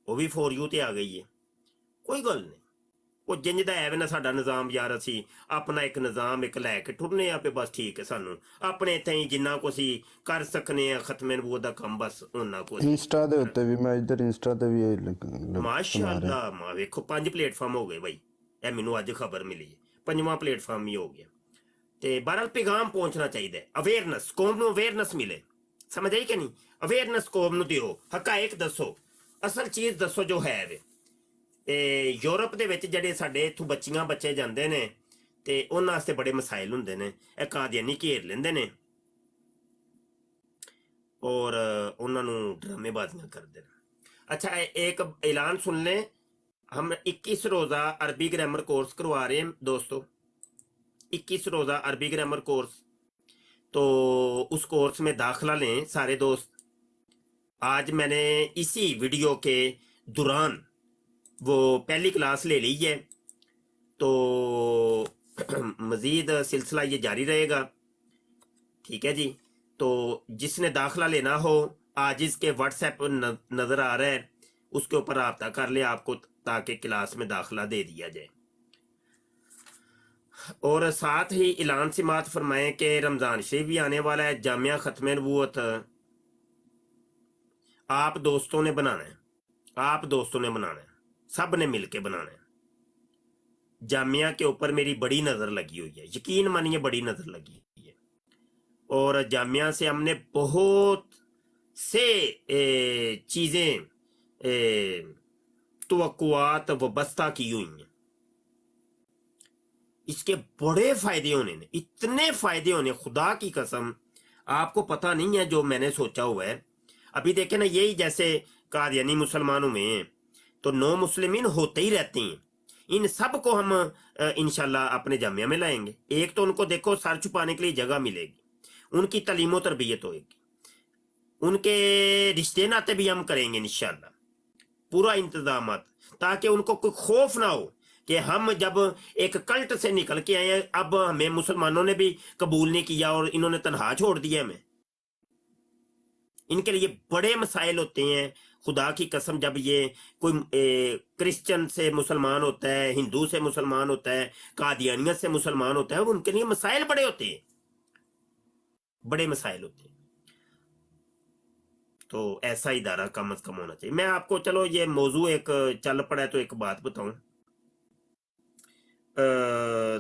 ਉਹ ਵੀ ਫੋਰ ਯੂ ਤੇ ਆ ਗਈ ਹੈ। ਕੋਈ ਗੱਲ ਨਹੀਂ, ਉਹ ਜਿੰਜ ਦਾ ਐਵੇਂ ਨਾ ਸਾਡਾ ਨਿਜ਼ਾਮ ਯਾਰ, ਅਸੀਂ ਆਪਣਾ ਇੱਕ ਨਿਜ਼ਾਮ ਇੱਕ ਲੈ ਕੇ ਟੁਰਨੇ ਆਪੇ, ਬਸ ਠੀਕ ਹੈ। ਸਾਨੂੰ ਆਪਣੇ ਇੱਥੇ ਹੀ ਜਿੰਨਾ ਕੁ ਅਸੀਂ ਕਰ ਸਕਨੇ ਆ ਖਤਮੇ ਨਬੂਵਤ ਦਾ ਕੰਮ, ਬਸ ਉਹਨਾਂ ਕੁ। ਇੰਸਟਾ ਦੇ ਉੱਤੇ ਵੀ ਮੈਂ ਇੱਧਰ ਇੰਸਟਾ ਤੇ ਵੀ ਮਾਸ਼ਾਅੱਲਾ ਮਾ ਵੇਖੋ 5 ਪਲੇਟਫਾਰਮ ਹੋ ਗਏ ਬਈ, ਇਹ ਮੈਨੂੰ ਅੱਜ ਖਬਰ ਮਿਲੀ ਹੈ, 5ਵਾਂ ਪਲੇਟਫਾਰਮ ਹੀ ਹੋ ਗਿਆ। ਤੇ ਬਹਰਹਾਲ ਪੈਗਾਮ ਪਹੁੰਚਣਾ ਚਾਹੀਦਾ, ਅਵੇਅਰਨੈਸ, ਕੌਮ ਨੂੰ ਅਵੇਅਰਨੈਸ ਮਿਲੇ, ਸਮਝ ਆਈ ਕਿ ਨਹੀਂ? ਅਵੇਅਰਨੈਸ ਕੌਮ ਨੂੰ ਦਿਓ, ਹਕਾਇਕ ਦੱਸੋ, ਅਸਲ ਚੀਜ਼ ਦੱਸੋ ਜੋ ਹੈ ਵੇ। ਯੂਰਪ ਦੇ ਵਿੱਚ ਜਿਹੜੇ ਸਾਡੇ ਇੱਥੋਂ ਬੱਚੇ ਜਾਂਦੇ ਨੇ ਤੇ ਉਹਨਾਂ ਵਾਸਤੇ ਬੜੇ ਮਸਾਇਲ ਹੁੰਦੇ ਨੇ, ਇਹ ਕਾਦੀਆਨੀ ਘੇਰ ਲੈਂਦੇ ਨੇ ਔਰ ਉਹਨਾਂ ਨੂੰ ਡਰਾਮੇਬਾਜ਼ੀਆਂ ਕਰਦੇ ਨੇ। अच्छा एक ऐलान सुन लें, हम 21 रोज़ा अरबी ग्रामर कोर्स करवा रहे हैं दोस्तों, 21 रोज़ा अरबी ग्रामर कोर्स। तो उस कोर्स में दाखला लें सारे दोस्त। आज मैंने इसी वीडियो के दौरान वो पहली क्लास ले ली है, तो मज़ीद सिलसिला ये जारी रहेगा। ठीक है जी। तो जिसने दाखला लेना हो, आज इसके व्हाट्सएप नज़र आ रहा है, उसके ऊपर रब्ता कर ले आपको, ताकि क्लास में दाखला दे दिया जाए। और साथ ही ऐलान समात फरमाएं कि रमज़ान शरीफ भी आने वाला है। जामिया ख़त्म नबूवत आप दोस्तों ने बनाना है, आप दोस्तों ने बनाना है, सब ने मिलके बनाना है। जामिया के ऊपर मेरी बड़ी नज़र लगी हुई है, यकीन मानिए बड़ी नज़र लगी हुई है। और जामिया से हमने बहुत से चीज़ें तवक्कुआत वबस्ता की हुई हैं। इसके बड़े फायदे होने ने, इतने फायदे होने, खुदा की कसम आपको पता नहीं है जो मैंने सोचा हुआ है। अभी देखे ना, यही जैसे कादियानी मुसलमानों में तो 9 मुस्लिमीन होते ही रहते हैं। इन सब को हम इंशाल्लाह अपने जामिया में लाएंगे। एक तो उनको देखो सर छुपाने के लिए जगह मिलेगी, उनकी तालीम और तरबियत होगी, उनके रिश्ते नाते भी हम करेंगे इंशाल्लाह, पूरा इंतजाम, ताकि उनको कोई खौफ ना हो कि हम जब एक कल्ट से निकल के आए हैं, अब हमें मुसलमानों ने भी कबूल नहीं किया और इन्होंने तनहा छोड़ दिया हमें। इनके लिए बड़े मसाइल होते हैं, खुदा की कसम। जब ये कोई क्रिश्चियन से मुसलमान होता है, हिंदू से मुसलमान होता है, कादियानियत से मुसलमान होता है, उनके लिए मसाइल बड़े होते हैं, बड़े मसाइल होते हैं। तो ऐसा इदारा कम से कम होना चाहिए। मैं आपको, चलो ये मौजू एक चल पड़ा है तो एक बात बताऊं।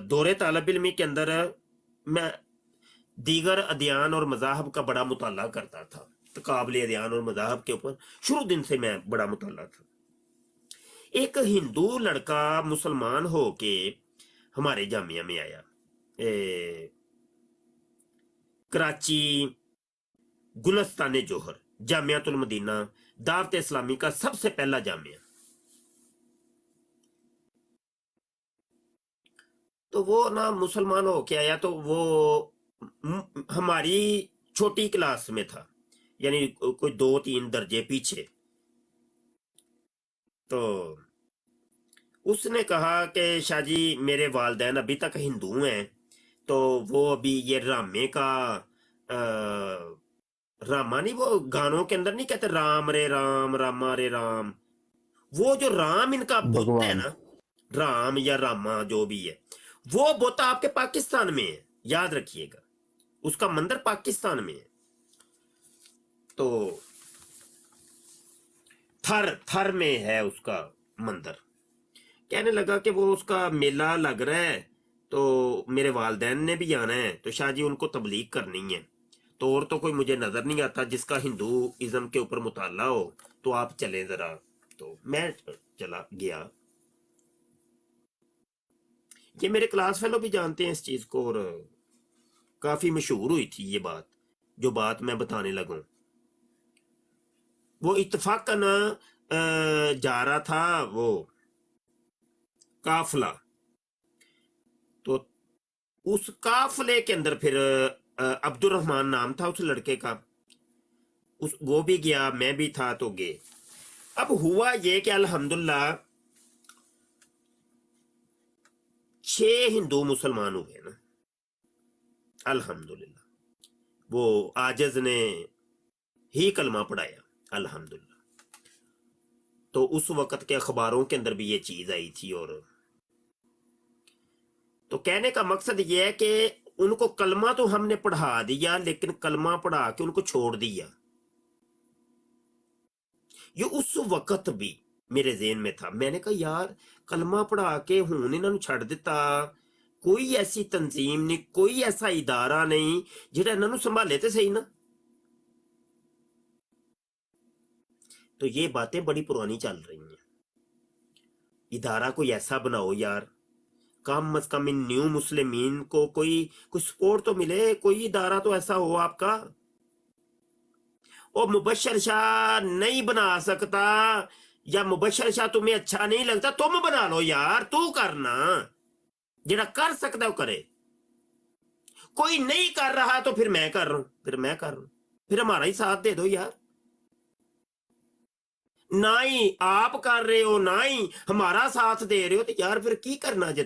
दौरे तालब इल्मी के अंदर मैं दीगर अदियान और मज़ाहब का बड़ा मुताला करता था। तकाबले अदियान और मज़ाहब के ऊपर शुरू दिन से मैं बड़ा मुताला था। एक हिंदू लड़का मुसलमान हो के हमारे जामिया में आया, कराची गुलस्तान जोहर, जामियातुल मदीना दावत इस्लामी का सबसे पहला जामिया। तो वो ना मुसलमान हो के आया, तो वो हमारी छोटी क्लास में था, यानी कोई 2-3 दर्जे पीछे। तो उसने कहा कि शाह जी मेरे वालिदैन अभी तक हिंदू हैं, तो वो अभी ये रामे का रामा नहीं, वो गानों के अंदर नहीं कहते राम रे राम रामा रे राम, वो जो राम इनका बोलते है ना, राम या रामा जो भी है, वो बोता आपके पाकिस्तान में है, याद रखिएगा, उसका मंदिर पाकिस्तान में है। तो थर में है उसका मंदिर। कहने लगा कि वो उसका मेला लग रहा है, तो मेरे वालिदैन ने भी आना है, तो शाह जी उनको तबलीग करनी है। तो और तो कोई मुझे नजर नहीं आता जिसका हिंदूइज्म के ऊपर मुताला हो, तो आप चले जरा। तो मैं चला गया। ये मेरे क्लास फेलो भी जानते हैं इस चीज को, और काफी मशहूर हुई थी ये बात, जो बात मैं बताने लगूं। वो इत्तफाकन जा रहा था वो काफला, तो उस काफले के अंदर फिर अब्दुर्रहमान नाम था उस लड़के का, वो भी गया, मैं भी था, तो गए। अब हुआ ये कि अल्हम्दुलिल्लाह 6 हिंदू मुसलमान हुए ना, अल्हम्दुलिल्लाह। वो आजिज ने ही कलमा पढ़ाया, अल्हम्दुलिल्लाह। तो उस वक्त के अखबारों के अंदर भी ये चीज आई थी। और तो कहने का मकसद ये है कि उनको कलमा तो हमने पढ़ा दिया, लेकिन कलमा पढ़ा के उनको छोड़ दिया। ये उस वक्त भी मेरे ज़हन में था। मैंने कहा यार कलमा पढ़ा के हुण इन्हां नूं छड्ड दिता, कोई ऐसी तंजीम नहीं, कोई ऐसा इदारा नहीं जिहड़ा इन्हां नूं संभाले ते सही ना। तो ये बातें बड़ी पुरानी चल रही हैं। इदारा कोई ऐसा बनाओ यार, कम अज कम इन न्यू मुस्लिमीन को कोई सपोर्ट तो मिले, कोई इदारा तो ऐसा हो आपका। और मुबश्शिर शाह नहीं बना सकता, या मुबश्शिर शाह तुम्हें अच्छा नहीं लगता, तुम बना लो यार, तू करना, जेड़ा कर सकता वो करे। कोई नहीं कर रहा तो फिर मैं कर रहा हूं, फिर हमारा ही साथ दे दो यार। ना ही आप कर रहे हो ना ही हमारा साथ दे रहे हो, तो यार फिर की करना जे